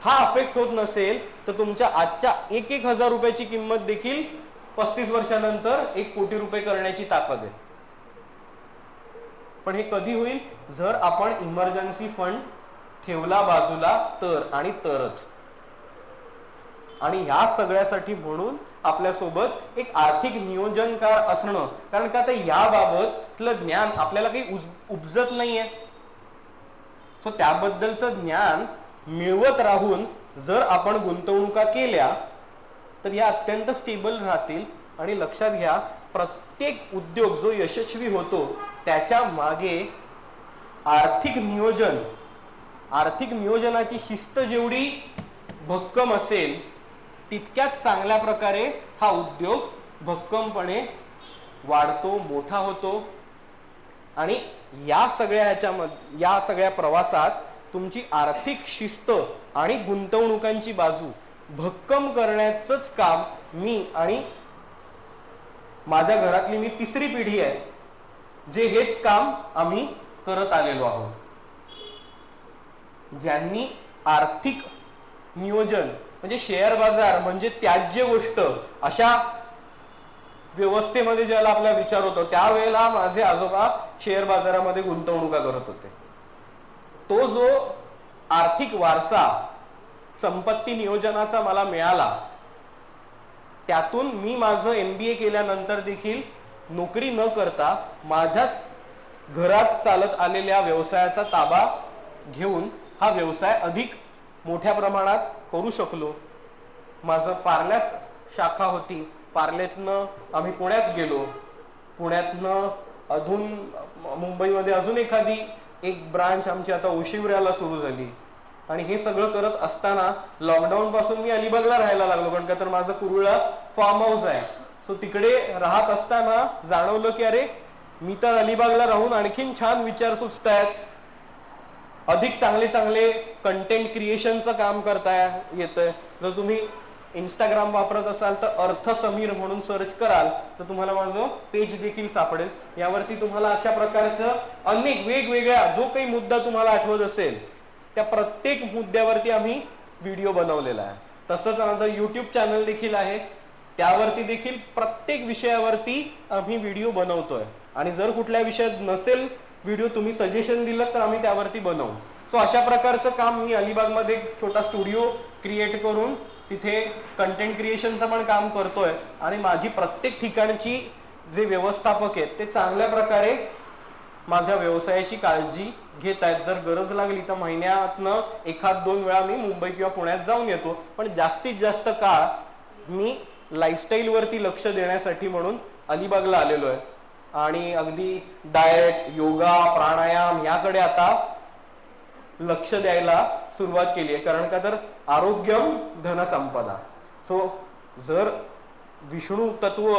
Speaker 4: हा अफेक्ट होत नसेल, तर तुमच्या आजच्या 1,000 रुपयाची किंमत देखील 35 वर्षानंतर 1 कोटी रुपये करण्याची ताकद आहे. पण हे कधी होईल, जर आपण इमर्जन्सी फंड ठेवला बाजूला तर आणि तरच. आणि या सगळ्यासाठी म्हणून आपल्यासोबत एक आर्थिक नियोजनकार असणं, कारण का आता याबाबतलं ज्ञान आपल्याला काही उपजत नाहीये. सो त्याबद्दलचं ज्ञान मिळवत राहून जर आपण गुंतवणुका केल्या तर या अत्यंत स्टेबल राहतील. आणि लक्षात घ्या, प्रत्येक उद्योग जो यशस्वी होतो त्याच्या मागे आर्थिक नियोजनाची शिस्त जेवढी भक्कम असेल तितक्याच चांगल्या प्रकारे हा उद्योग भक्कमपणे वाढतो, मोठा होतो. आणि या सगळ्या प्रवासात तुमची आर्थिक शिस्त आणि गुंतवणुकांची बाजू भक्कम करण्याचंच काम मी आणि माझ्या घरातली मी 3री पिढी आहे, जे हेच काम आम्ही करत आलेलो आहोत. ज्यांनी आर्थिक नियोजन म्हणजे शेअर बाजार म्हणजे त्याज्य गोष्ट अशा व्यवस्थेमध्ये ज्याला आपला विचार होतो, त्यावेळेला माझे आजोबा शेअर बाजारामध्ये गुंतवणुका करत होते. तो जो आर्थिक वारसा संपत्ती नियोजनाचा मला मिळाला, त्यातून मी माझं MBA केल्यानंतर देखील नोकरी न करता माझ्याच घरात चालत आलेल्या व्यवसायाचा ताबा घेऊन हा व्यवसाय अधिक मोठ्या प्रमाणात करू शकलो. माझं पार्ल्यात शाखा होती, पार्ल्यातनं आम्ही पुण्यात गेलो, पुण्यातनं अजून मुंबईमध्ये अजून एखादी एक ब्रांच आमची आता ओशिवऱ्याला सुरू झाली. आणि हे सगळं करत असताना लॉकडाऊन पासून मी अलिबागला राहायला लागलो, कारण का तर माझं कुरुळला फार्म हाऊस आहे. सो तिकडे राहत असताना जाणवलं की अरे मी तर अलिबागला राहून आणखीन छान विचार सुचतायत, अधिक चांगले कंटेंट क्रिएशनचं काम करता येतंय. जर तुम्ही इंस्टाग्राम वापरत असाल तर अर्थ समीर म्हणून सर्च कराल तर तुम्हाला माझं पेज देखील सापडेल. यावरती तुम्हाला अशा प्रकारचं अनेक वेगवेगळ्या जो काही मुद्दा तुम्हाला आठवत असेल त्या प्रत्येक मुद्द्यावरती आम्ही व्हिडिओ बनवलेला आहे. तसंच माझं YouTube चॅनल देखील आहे, त्यावरती देखील प्रत्येक विषयावरती आम्ही व्हिडिओ बनवतोय आणि जर कुठल्या विषयात नसेल व्हिडिओ तुम्ही सजेशन दिलं तर आम्ही त्यावरती बनवू. सो अशा प्रकारचं काम मी अलिबागमध्ये एक छोटा स्टुडिओ क्रिएट करून तिथे कंटेंट क्रिएशनचं पण काम करतोय आणि माझी प्रत्येक ठिकाणची जे व्यवस्थापक आहेत ते चांगल्या प्रकारे माझ्या व्यवसायाची काळजी घेत आहेत. जर गरज लागली तर महिन्यातनं 1-2 वेळा मी मुंबई किंवा पुण्यात जाऊन येतो, पण जास्तीत जास्त काळ मी लाईफस्टाईल वरती लक्ष देण्यासाठी म्हणून अलिबागला आलेलो आहे आणि अगदी डाएट, योगा, प्राणायाम याकडे आता लक्ष द्यायला सुरुवात केली आहे. कारण का तर आरोग्यम धनसंपदा. सो जर विष्णू तत्व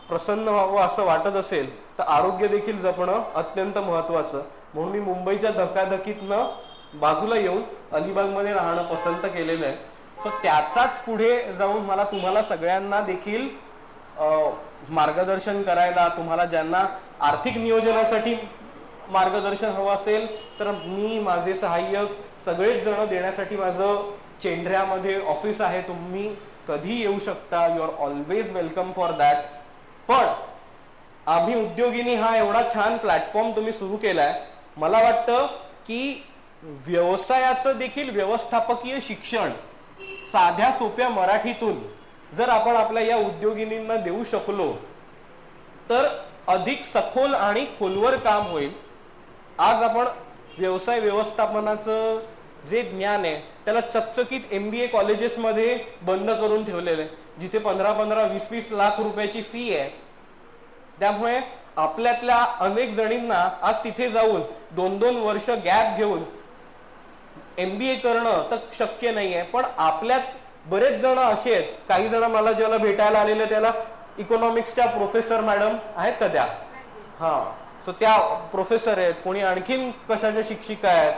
Speaker 4: प्रसन्न व्हावं असं वाटत असेल तर आरोग्य देखील जपणं अत्यंत महत्वाचं. म्हणून मी मुंबईच्या धकाधकीतनं बाजूला येऊन अलिबागमध्ये राहणं पसंत केलेलं आहे. सो त्याचाच पुढे जाऊन मला तुम्हाला सगळ्यांना देखील मार्गदर्शन करायला, तुम्हाला ज्यांना आर्थिक नियोजनासाठी मार्गदर्शन हवं असेल तर मी, माझे सहाय्यक सगळेच जण देण्यासाठी माझं चेंढऱ्यामध्ये ऑफिस आहे. तुम्ही कधी येऊ शकता. You are always welcome for that. पण आम्ही उद्योगिनी हा एवढा छान प्लॅटफॉर्म तुम्ही सुरू केलाय, मला वाटतं की व्यवसायाचं देखील व्यवस्थापकीय शिक्षण साध्या सोप्या मराठीतून जर आपण आपल्या या उद्योगिनींना देऊ शकलो तर अधिक सखोल आणि खोलवर काम होईल. आज आपण व्यवसाय व्यवस्थापनाचं जे ज्ञान आहे त्याला चकचकीत MBA कॉलेजेसमध्ये बंद करून ठेवलेलं आहे, जिथे 15-15, 20-20 लाख रुपयाची फी आहे. त्यामुळे आपल्यातल्या अनेक जणींना आज तिथे जाऊन 2-2 वर्ष गॅप घेऊन MBA करणं तर शक्य नाहीये. पण आपल्यात बरेच जण असे आहेत, काही जण मला ज्याला भेटायला आलेले त्याला इकॉनॉमिक्सच्या प्रोफेसर मॅडम आहेत का त्या, सो त्या प्रोफेसर आहेत. कोणी आणखीन कशाच्या शिक्षिका आहेत.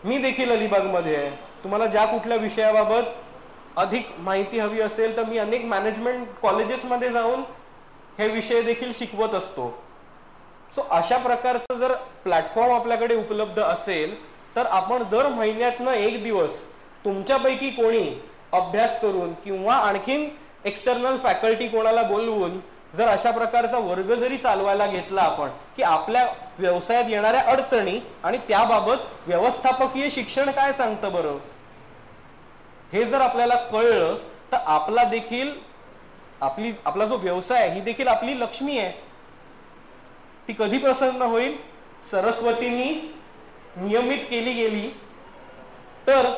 Speaker 4: मी देखील अलिबागमध्ये आहे. तुम्हाला ज्या कुठल्या विषयाबाबत अधिक माहिती हवी असेल तर मी अनेक मॅनेजमेंट कॉलेजेसमध्ये जाऊन हे विषय देखील शिकवत असतो. सो अशा प्रकारचं जर प्लॅटफॉर्म आपल्याकडे उपलब्ध असेल तर आपण दर महिन्यातनं 1 दिवस तुमच्यापैकी कोणी अभ्यास करून किंवा आणखीन एक्सटर्नल फॅकल्टी कोणाला बोलवून जर अशा प्रकारचा वर्ग जरी चालवायला घेतला आपण की आपल्या व्यवसायात येणाऱ्या अडचणी आणि त्याबाबत व्यवस्थापकीय शिक्षण काय सांगतं बरं, हे जर आपल्याला कळलं तर आपला देखील आपला जो व्यवसाय ही देखील आपली लक्ष्मी आहे. ती कधी प्रसन्न होईल, सरस्वतींनी नियमित केली गेली तर.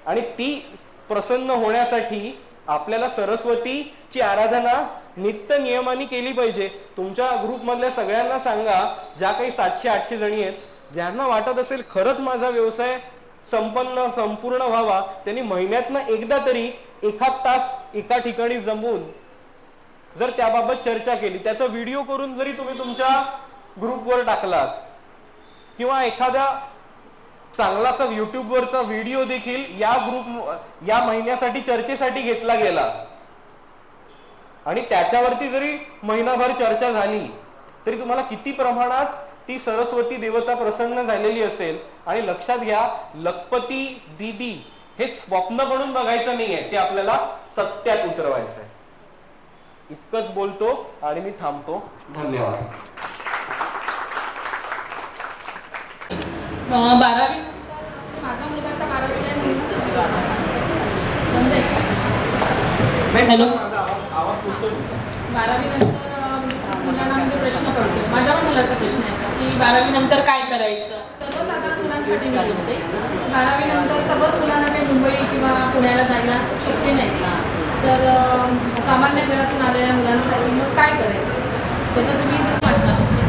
Speaker 4: आणि ती प्रसन्न होण्यासाठी आपल्याला सरस्वतीची आराधना नित्य नियमाने केली पाहिजे. तुमच्या ग्रुप मधल्या सगळ्यांना सांगा, ज्या काही 700-800 जणी आहेत, ज्यांना वाटत असेल खरंच माझा व्यवसाय संपूर्ण व्हावा, त्यांनी महिन्यातनं एकदा तरी 1 तास एका ठिकाणी जमून जर त्याबाबत चर्चा केली, त्याचा व्हिडिओ करून जरी तुम्ही तुमच्या ग्रुपवर टाकलात किंवा एखाद्या चांगलासा युट्यूबवरचा व्हिडिओ देखील या महिन्यासाठी चर्चेसाठी घेतला गेला आणि त्याच्यावरती जरी महिनाभर चर्चा झाली तरी तुम्हाला किती प्रमाणात ती सरस्वती देवता प्रसन्न झालेली असेल. आणि लक्षात घ्या, लखपती दीदी हे स्वप्न म्हणून बघायचं नाहीये, ते आपल्याला सत्यात उतरवायचंय. इतकंच बोलतो आणि मी थांबतो. धन्यवाद.
Speaker 5: 12वी माझा मुलगा आता 12वीला हॅलो 12वी नंतर मुलांना म्हणजे प्रश्न पडतो. माझ्या पण मुलाचा प्रश्न आहे की 12वी नंतर काय करायचं. सर्वसाधारण मुलांसाठी मी बोलते, 12वी नंतर सर्वच मुलांना ते मुंबई किंवा पुण्याला जायला शक्य नाही. तर सामान्य घरातून आलेल्या मुलांसाठी मग काय करायचं त्याचं तुम्ही जर वाचणार होते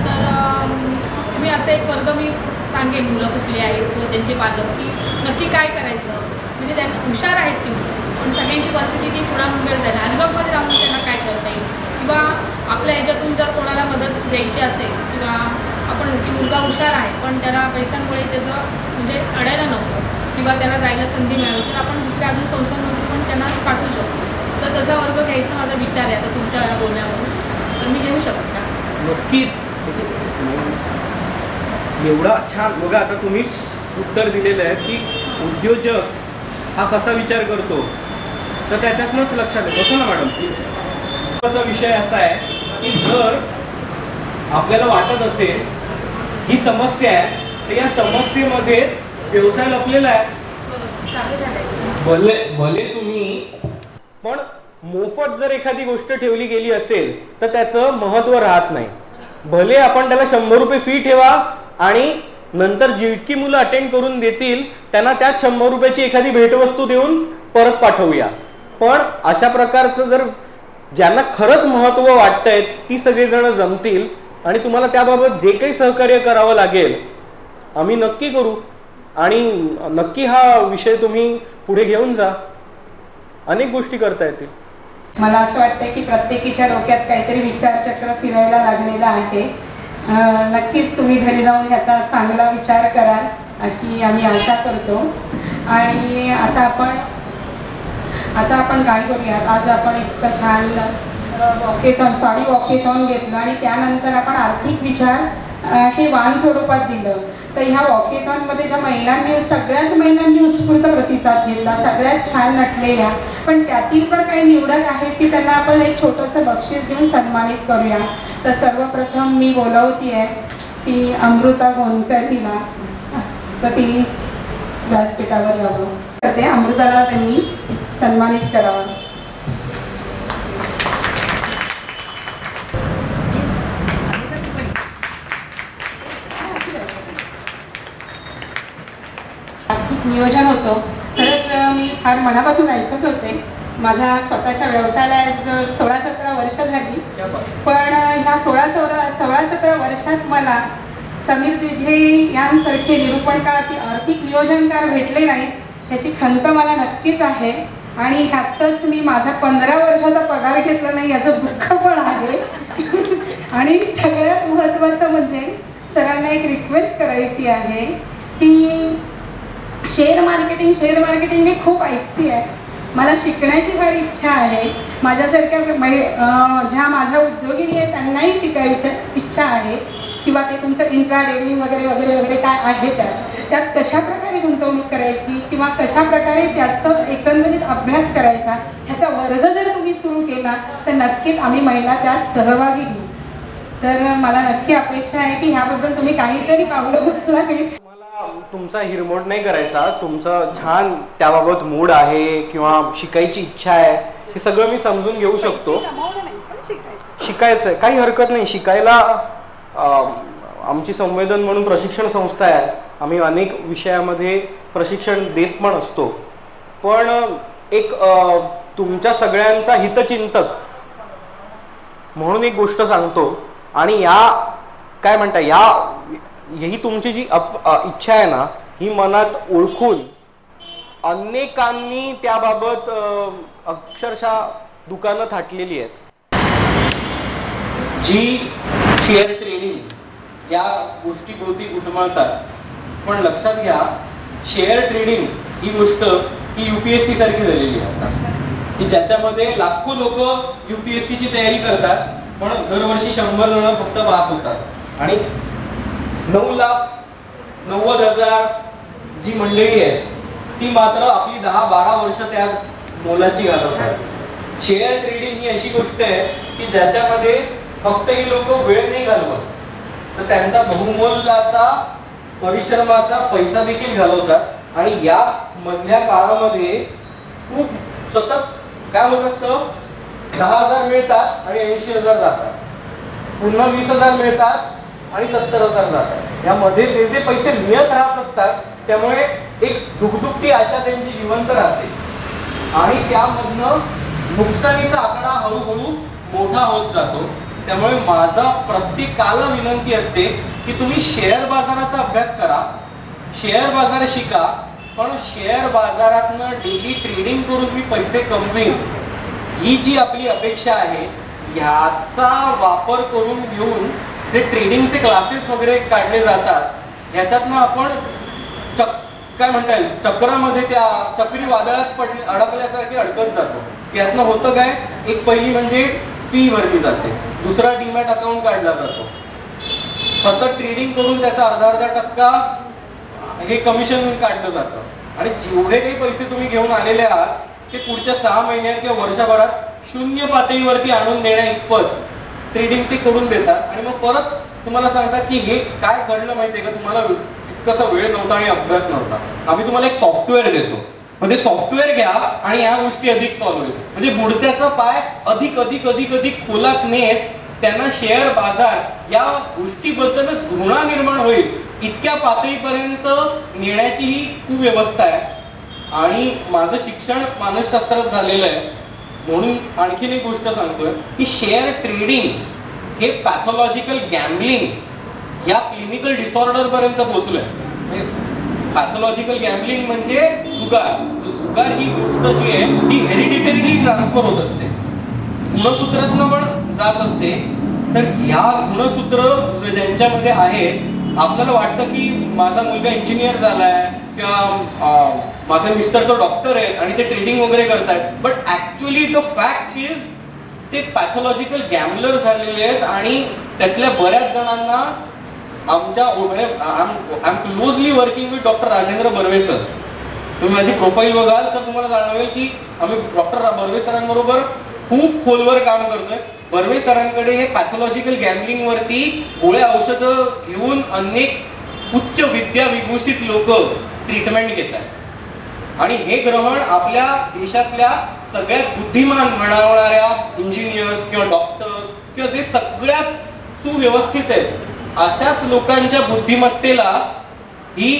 Speaker 5: तर मी असं एक वर्ग मी सांगेन मुलं कुठली आहेत किंवा त्यांचे पालक की नक्की काय करायचं. म्हणजे त्यांना हुशार आहेत ती मुलं, पण सगळ्यांची परिस्थिती ती पुन्हा मुंबईला जायला अलिबागमध्ये राहून त्यांना काय करता येईल किंवा आपल्या ह्याच्यातून जर कोणाला मदत द्यायची असेल किंवा आपण की मुलगा हुशार आहे पण त्याला पैशांमुळे त्याचं म्हणजे अडायला नको किंवा त्याला जायला संधी मिळाली तर आपण दुसऱ्या अजून संस्थांमधून पण त्यांना पाठवू शकतो. तर तसा वर्ग घ्यायचा माझा विचार आहे आता तुमच्या बोलण्यावरून. तर मी घेऊ शकत का?
Speaker 4: नक्कीच. एवढा छान बघा, आता तुम्हीच उत्तर दिलेलं आहे की उद्योजक हा कसा विचार करतो. तर त्याच्यातनंच लक्षात येतं. बघा ना मॅडम, महत्त्वाचा विषय असा आहे की जर आपल्याला वाटत असेल ही समस्या आहे तर या समस्येमध्येच व्यवसाय लपलेला आहे. भले तुम्ही पण मोफत जर एखादी गोष्ट ठेवली गेली असेल तर त्याचं महत्त्व राहत नाही. भले आपण त्याला 100 रुपये फी ठेवा आणि नंतर जितकी मुलं अटेंड करून देतील त्यांना त्यात 100 रुपयाची एखादी भेटवस्तू देऊन परत पाठवूया. पण अशा प्रकारचं जर ज्यांना खरंच महत्त्व वाटतंय ती सगळेजण जमतील आणि तुम्हाला त्याबाबत जे काही सहकार्य करावं लागेल आम्ही नक्की करू आणि नक्की हा विषय तुम्ही पुढे घेऊन जा. अनेक गोष्टी करता येतील.
Speaker 1: मला असं वाटतं की प्रत्येकीच्या डोक्यात काहीतरी विचारचक्र फिरायला लागलेलं आहे. नक्कीच तुम्ही घरी जाऊन याचा चांगला विचार कराल अशी आम्ही आशा करतो. आणि आता आपण काय करूयात, आज आपण इतकं छान वॉकेथॉन साडी वॉकेथॉन घेतलं आणि त्यानंतर आपण आर्थिक विचार हे वाण स्वरूपात दिलं. तर ह्या वॉकेथॉनमध्ये ज्या महिलांनी सगळ्याच महिलांनी उत्स्फूर्त प्रतिसाद दिला, सगळ्यात छान नटलेल्या, पण त्यातील पण काही निवडक आहेत की त्यांना आपण एक छोटंसं बक्षीस देऊन सन्मानित करूया. तर सर्वप्रथम मी बोलवते की अमृता गोंदकर हिला, तर तिने व्यासपीठावर यावं. तर ते अमृताला त्यांनी सन्मानित करावं. आर्थिक नियोजन होतं तर मी फार मनापासून ऐकत होते. माझ्या स्वतःच्या व्यवसायाला आज 16-17 वर्ष झाली, पण ह्या 16-17 वर्षात मला समीर दिघे यांसारखे निरूपणकार की आर्थिक नियोजनकार भेटले नाहीत याची खंत मला नक्कीच आहे. आणि ह्यातच मी माझा 15 वर्षाचा पगार घेतला नाही याचं दुःख पण आहे. आणि सगळ्यात महत्त्वाचं म्हणजे सरांना एक रिक्वेस्ट करायची आहे की शेअर मार्केटिंग मी खूप ऐकते आहे. मला शिकण्याची फार इच्छा आहे. माझ्यासारख्या ज्या माझ्या उद्योगिनी आहेत त्यांनाही शिकायचं इच्छा आहे किंवा ते तुमचं इंट्रा ट्रेडिंग वगैरे वगैरे वगैरे काय आहे त्यात कशा प्रकारे गुंतवणूक करायची किंवा कशा प्रकारे त्याचं एकंदरीत अभ्यास करायचा ह्याचा वर्ग जर तुम्ही सुरू केला तर नक्कीच आम्ही महिला त्यात सहभागी घेऊ. तर मला नक्की अपेक्षा आहे की ह्याबद्दल तुम्ही काहीतरी पावलं उचलावी.
Speaker 4: तुमचा हिरमोड नाही करायचा. तुमचं छान त्याबाबत मूड आहे किंवा शिकायची इच्छा आहे हे सगळं मी समजून घेऊ शकतो. शिकायचं काही हरकत नाही. शिकायला आमची संवेदन म्हणून प्रशिक्षण संस्था आहे. आम्ही अनेक विषयामध्ये प्रशिक्षण देत पण असतो. पण एक तुमच्या सगळ्यांचा हितचिंतक म्हणून एक गोष्ट सांगतो आणि या काय म्हणता ही तुमची जी इच्छा आहे ना ही मनात ओळखून अनेकांनी त्याबाबत अक्षरशः दुकानं थाटलेली आहेत. जी शेअर ट्रेडिंग या गोष्टीभोवती उठमळतात. पण लक्षात घ्या शेअर ट्रेडिंग ही गोष्ट ही UPSC सारखी झालेली आहे की ज्याच्यामध्ये लाखो लोक UPSC ची तयारी करतात पण दरवर्षी 100 जण फक्त पास होतात आणि 9,90,000 जी मंडळी आहे ती मात्र आपली 10-12 वर्ष त्यात मोलाची घालवतात. शेअर ट्रेडिंग ही अशी गोष्ट आहे की ज्याच्यामध्ये फक्त ही लोक वेळ नाही घालवत तर त्यांचा बहुमोलाचा परिश्रमाचा पैसा देखील घालवतात आणि या मधल्या काळामध्ये खूप सतत काय होत असतं 10,000 मिळतात आणि 80,000 जातात, पुन्हा 20,000 मिळतात आणि 70,000 जातात. यामध्ये ते जे पैसे मिळत राहत असतात त्यामुळे एक दुखदुखती आशा त्यांची जिवंत राहते आणि त्यामधनं नुकसानीचा आकडा हळूहळू मोठा होत जातो. त्यामुळे माझा प्रत्येकाला विनंती असते की तुम्ही शेअर बाजाराचा अभ्यास करा, शेअर बाजार शिका, पण शेअर बाजारातनं डेली ट्रेडिंग करून मी पैसे कमवीन ही जी आपली अपेक्षा आहे ह्याचा वापर करून घेऊन जे ट्रेडिंगचे क्लासेस वगैरे काढले जातात ह्याच्यातनं आपण काय म्हणता येईल चक्रामध्ये त्या चक्री वादळात अडकल्यासारखे अडकत जातो. यातनं होतं काय, एक पहिली म्हणजे फी भरली जाते, दुसरा डीमॅट अकाउंट काढला जातो, सतत ट्रेडिंग करून त्याचा अर्धा टक्का हे कमिशन काढलं जातं आणि जेवढे काही पैसे तुम्ही घेऊन आलेले आहात ते पुढच्या 6 महिन्यात किंवा वर्षभरात 0 पातळीवरती आणून देण्या इतपत ट्रेडिंग ते करून देतात आणि मग परत तुम्हाला सांगतात की हे काय घडलं माहितीये का, तुम्हाला इतकासा वेळ नव्हता आणि अभ्यास नव्हता, आम्ही तुम्हाला एक सॉफ्टवेअर देतो, म्हणजे सॉफ्टवेअर घ्या आणि या गोष्टी अधिक सॉल्व्ह होईल. म्हणजे बुडत्याचा पाय अधिक अधिक अधिक अधिक खोलात नेत त्यांना शेअर बाजार या गोष्टीबद्दलच घृणा निर्माण होईल इतक्या पातळीपर्यंत नेण्याची ही कुव्यवस्था आहे. आणि माझं शिक्षण मानसशास्त्रात झालेलं आहे म्हणून आणखीन एक गोष्ट सांगतोय की शेअर ट्रेडिंग हे पॅथॉलॉजिकल गॅम्बलिंग या क्लिनिकल डिसऑर्डर पर्यंत पोहोचलंय. पॅथॉलॉजिकल गॅम्बलिंग म्हणजे जुगार ही गोष्ट जी आहे ती हेरिडिटरीली ट्रान्सफर होत असते, गुणसूत्रातनं पण जात असते. तर ह्या गुणसूत्र ज्यांच्यामध्ये आहेत, आपल्याला वाटतं की माझा मुलगा इंजिनियर झालाय किंवा माझे मिस्टर तो डॉक्टर आहे आणि ते ट्रेडिंग वगैरे करतायत, but actually the fact is ते पॅथॉलॉजिकल गॅम्बलर झालेले आहेत. आणि त्यातल्या बऱ्याच जणांना आमच्या I am closely working with doctor Rajendra Barve sir. तुम्ही माझी प्रोफाईल बघाल तर तुम्हाला जाणवेल की आम्ही डॉक्टर बर्वे सरांबरोबर खूप खोलवर काम करतोय. बर्वे सरांकडे हे पॅथॉलॉजिकल गॅम्बलिंग वरती गोळ्या औषधं घेऊन अनेक उच्च विद्या विभूषित लोक ट्रीटमेंट घेतात आणि हे ग्रहण आपल्या देशातल्या सगळ्यात बुद्धिमान बनवणाऱ्या इंजिनियर्स किंवा डॉक्टर्स किंवा जे सगळ्यात सुव्यवस्थित आहेत अशाच लोकांच्या बुद्धिमत्तेला ही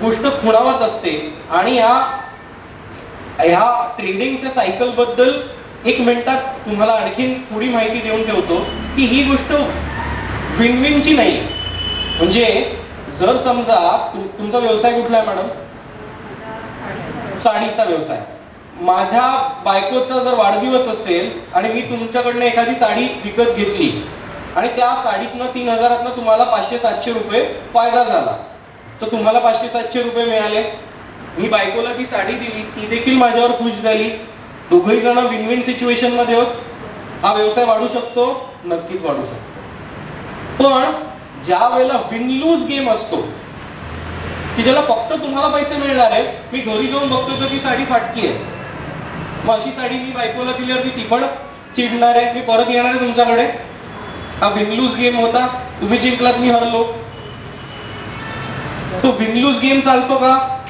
Speaker 4: गोष्ट खुणावत असते. आणि ह्या ट्रेडिंगच्या सायकल बद्दल 1 मिनिटात तुम्हाला आणखीन थोडी माहिती देऊन ठेवतो की ही गोष्ट विन विनची नाही. म्हणजे जर समजा तुमचा व्यवसाय कुठला आहे मॅडम? साडीचा व्यवसाय. माझ्या बायकोचा जर वाढदिवस असेल आणि मी तुमच्याकडनं एखादी साडी विकत घेतली आणि त्या साडीतनं 3000 तुम्हाला 500-700 रुपये फायदा झाला, तर तुम्हाला 500-700 रुपये मिळाले. मी बायकोला ती साडी दिली, ती देखील माझ्यावर खुश झाली, दोघही जण विन विन सिच्युएशन मध्ये होत. हा व्यवसाय वाढू शकतो, नक्कीच वाढू शकतो. पण ज्या वेळेला विन लूज गेम असतो की ज्याला फक्त तुम्हाला पैसे मिळणार आहेत, मी घरी जाऊन बघतो तर ती साडी फाटकी आहे, मग अशी साडी मी बायकोला दिल्यावरती ती पण चिडणार आहे, मी परत येणार आहे तुमच्याकडे. हा विन लूज गेम होता, तुम्ही जिंकलात मी हरलो. सो विन लूज गेम चालतो का?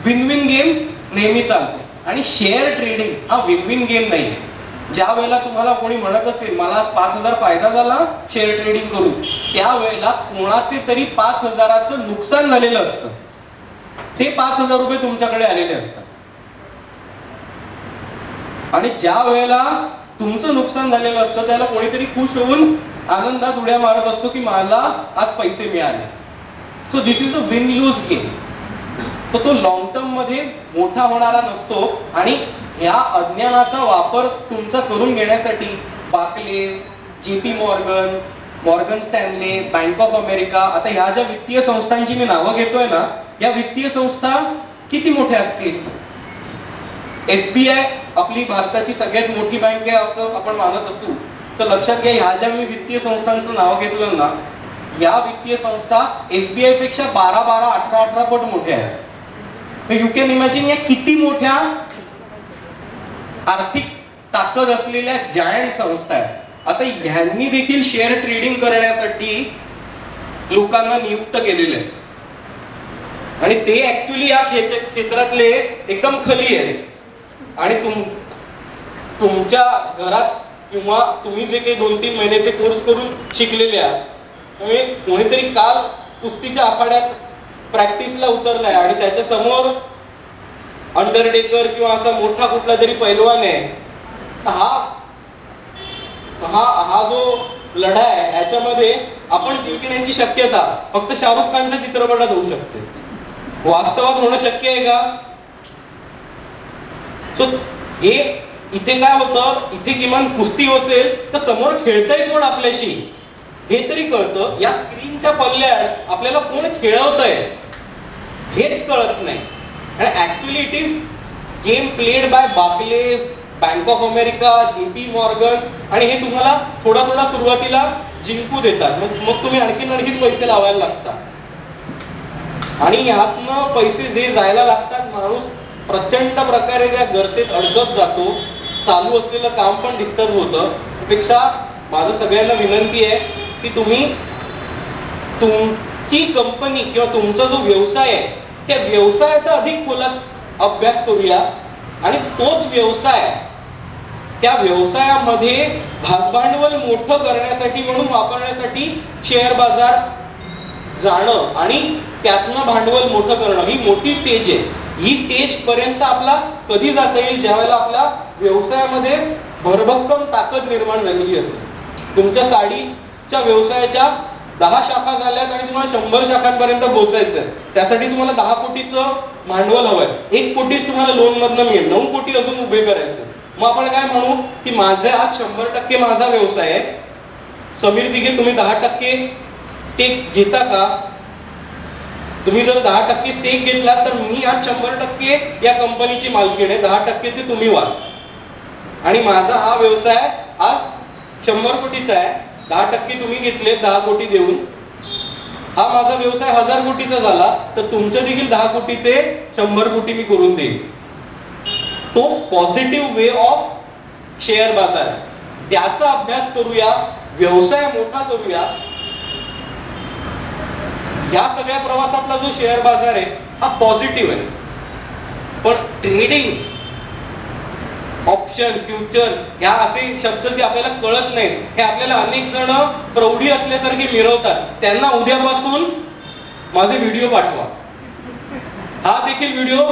Speaker 4: विन विन गेम नेहमी चालतो. आणि शेअर ट्रेडिंग हा विन विन गेम नाही. ज्या वेळेला तुम्हाला कोणी म्हणत असेल मला आज 5000 फायदा झाला शेअर ट्रेडिंग करून, त्यावेळेला कोणाचे तरी 5000चं नुकसान झालेलं असतं. ते 5000 रुपये तुमच्याकडे आलेले असतात. आणि ज्या वेळेला तुमचं नुकसान झालेलं असतं त्याला कोणीतरी खुश होऊन आनंदात उड्या मारत असतो की मला आज पैसे मिळाले. So this is a win loose game. So तो लॉंग टर्म मध्ये मोठा होणारा नसतो. आणि ह्या अज्ञानाचा वापर तुमचा करून घेण्यासाठी Barclays, JP Morgan, Morgan Stanley, bank of America, आता ह्या ज्या वित्तीय संस्थांची मी नावं घेतोय ना, या वित्तीय संस्था किती मोठ्या असतील? SBI आपली भारताची सगळ्यात मोठी बँक आहे असं आपण मानत असू, तर लक्षात घ्या ह्या ज्या मी वित्तीय संस्थांचं नाव घेतलं ना, या वित्तीय संस्था SBI पेक्षा 12, 18 पट मोठ्या आहेत. यू कॅन इमॅजिन या किती मोठ्या आर्थिक ताकद असलेल्या जायंट संस्था आहेत. आता ह्यांनी देखील शेअर ट्रेडिंग करण्यासाठी लोकांना नियुक्त केलेले आहे आणि ते ऍक्च्युली या क्षेत्रातले एकदम खली आहेत. आणि तुमच्या घरात किंवा तुम्ही जे काही 2-3 महिन्याचे कोर्स करून शिकलेले आहात, तुम्ही कोणीतरी काल कुस्तीच्या आखाड्यात प्रॅक्टिसला उतरलाय आणि त्याच्या समोर अंडरटेकर किंवा असा मोठा कुठला तरी पैलवान आहे, हा जो लढा आहे ह्याच्यामध्ये आपण जिंकण्याची शक्यता फक्त शाहरुख खानच्या चित्रपटात होऊ शकते, वास्तवात होणं शक्य आहे का? सो हे इथे काय होतं, इथे किमान कुस्ती असेल तर समोर खेळतंय कोण आपल्याशी हे तरी कळतं. या स्क्रीनच्या पल्ल्यात आपल्याला कोण खेळवतंय हेच कळत नाही. आणि actually it is game played by Barclays, bank of America, JP Morgan, आणि हे तुम्हाला थोडा थोडा सुरुवातीला जिंकू देतात, मग तुम्ही आणखीन पैसे लावायला लागतात. आणि यातनं पैसे जे जायला लागतात, माणूस
Speaker 6: प्रचंड प्रकारे त्या गर्तेत अडकत जातो, चालू असलेलं काम पण डिस्टर्ब होतं. त्यापेक्षा माझं सगळ्यांना विनंती आहे की तुम्ही तुमची कंपनी किंवा तुमचा जो व्यवसाय आहे त्या व्यवसायाचा अधिक खोलात अभ्यास करूया आणि तोच व्यवसाय त्या व्यवसायामध्ये भागभांडवल मोठं करण्यासाठी म्हणून वापरण्यासाठी शेअर बाजार जाणं आणि त्यातनं भांडवल मोठं करणं ही मोठी स्टेज आहे. ही स्टेज पर्यंत आपला कधी जाता येईल ज्यावेळेला आपल्या व्यवसायामध्ये भरभक्कम ताकद निर्माण झालेली असेल. तुमच्या साडीच्या व्यवसायाच्या 10 शाखा झाल्यात आणि तुम्हाला 100 शाखांपर्यंत पोहोचायचं आहे. त्यासाठी तुम्हाला 10 कोटीचं भांडवल हवंय. 1 कोटीच तुम्हाला लोन मधनं मिळेल, 9 कोटी अजून उभे करायचे. मग आपण काय म्हणू की माझे आज 100% माझा व्यवसाय आहे. समीर दिघे तुम्ही 10% स्टेक घेता का? तुम्ही जर 10% स्टेक घेतला तर मी आज 100% या कंपनीची मालकीण आहे, 10%चे तुम्ही व्हा आणि माझा हा व्यवसाय आज 100 कोटीचा आहे. 10% तुम्ही घेतले 10 कोटी देऊन, हा माझा व्यवसाय 1000 कोटीचा झाला तर तुमचं देखील 10 कोटीचे 100 कोटी मी करून देईन. तो पॉझिटिव्ह वे ऑफ शेअर बाजार आहे. त्याचा अभ्यास करूया, व्यवसाय मोठा करूया. या सगळ्या प्रवासातला जो शेअर बाजार आहे हा पॉझिटिव्ह आहे. पण ट्रेडिंग, ऑप्शन, फ्युचर्स ह्या असे शब्द जे आपल्याला कळत नाहीत हे आपल्याला अनेक जण प्रौढी असल्यासारखे मिरवतात. त्यांना उद्यापासून माझे व्हिडिओ पाठवा. हा देखील व्हिडिओ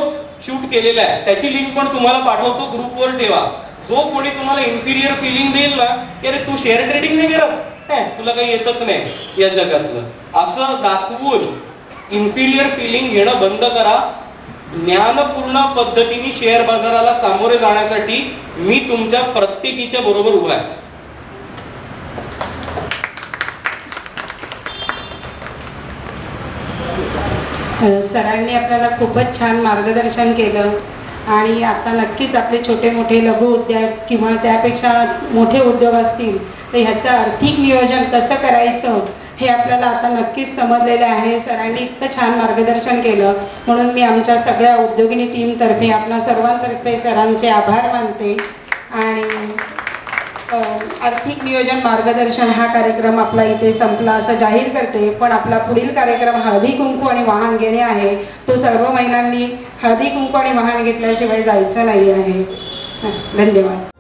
Speaker 6: शूट केलेला आहे, त्याची लिंक पण तुम्हाला पाठवतो, ग्रुपवर ठेवा. जो कोणी तुम्हाला इन्फिरियर फिलिंग देईल ना की अरे तू शेअर ट्रेडिंग नाही करत, तुला काही येतच नाही या जगातलं, असं दाखवून इन्फिरियर फिलिंग घेणं बंद करा. ज्ञानपूर्ण पद्धतीने शेअर बाजाराला सामोरे जाण्यासाठी मी तुमच्या प्रत्येकीच्या बरोबर उभा आहे.
Speaker 1: सरांनी आपल्याला खूपच छान मार्गदर्शन केलं आणि आता नक्कीच आपले छोटे मोठे लघु उद्योग किंवा त्यापेक्षा मोठे उद्योग असतील तर ह्याचं आर्थिक नियोजन कसं करायचं हे आपल्याला आता नक्कीच समजलेलं आहे. सरांनी इतकं छान मार्गदर्शन केलं म्हणून मी आमच्या सगळ्या उद्योगिनी टीमतर्फे आपल्या सर्वांतर्फे सरांचे आभार मानते. आणि आर्थिक नियोजन मार्गदर्शन हा कार्यक्रम आपला इथे संपला असं जाहीर करते. पण आपला पुढील कार्यक्रम हळदी कुंकू आणि वाहन घेणे आहे. तो सर्व महिलांनी हळदी कुंकू आणि वाहन घेतल्याशिवाय जायचं नाही आहे. धन्यवाद.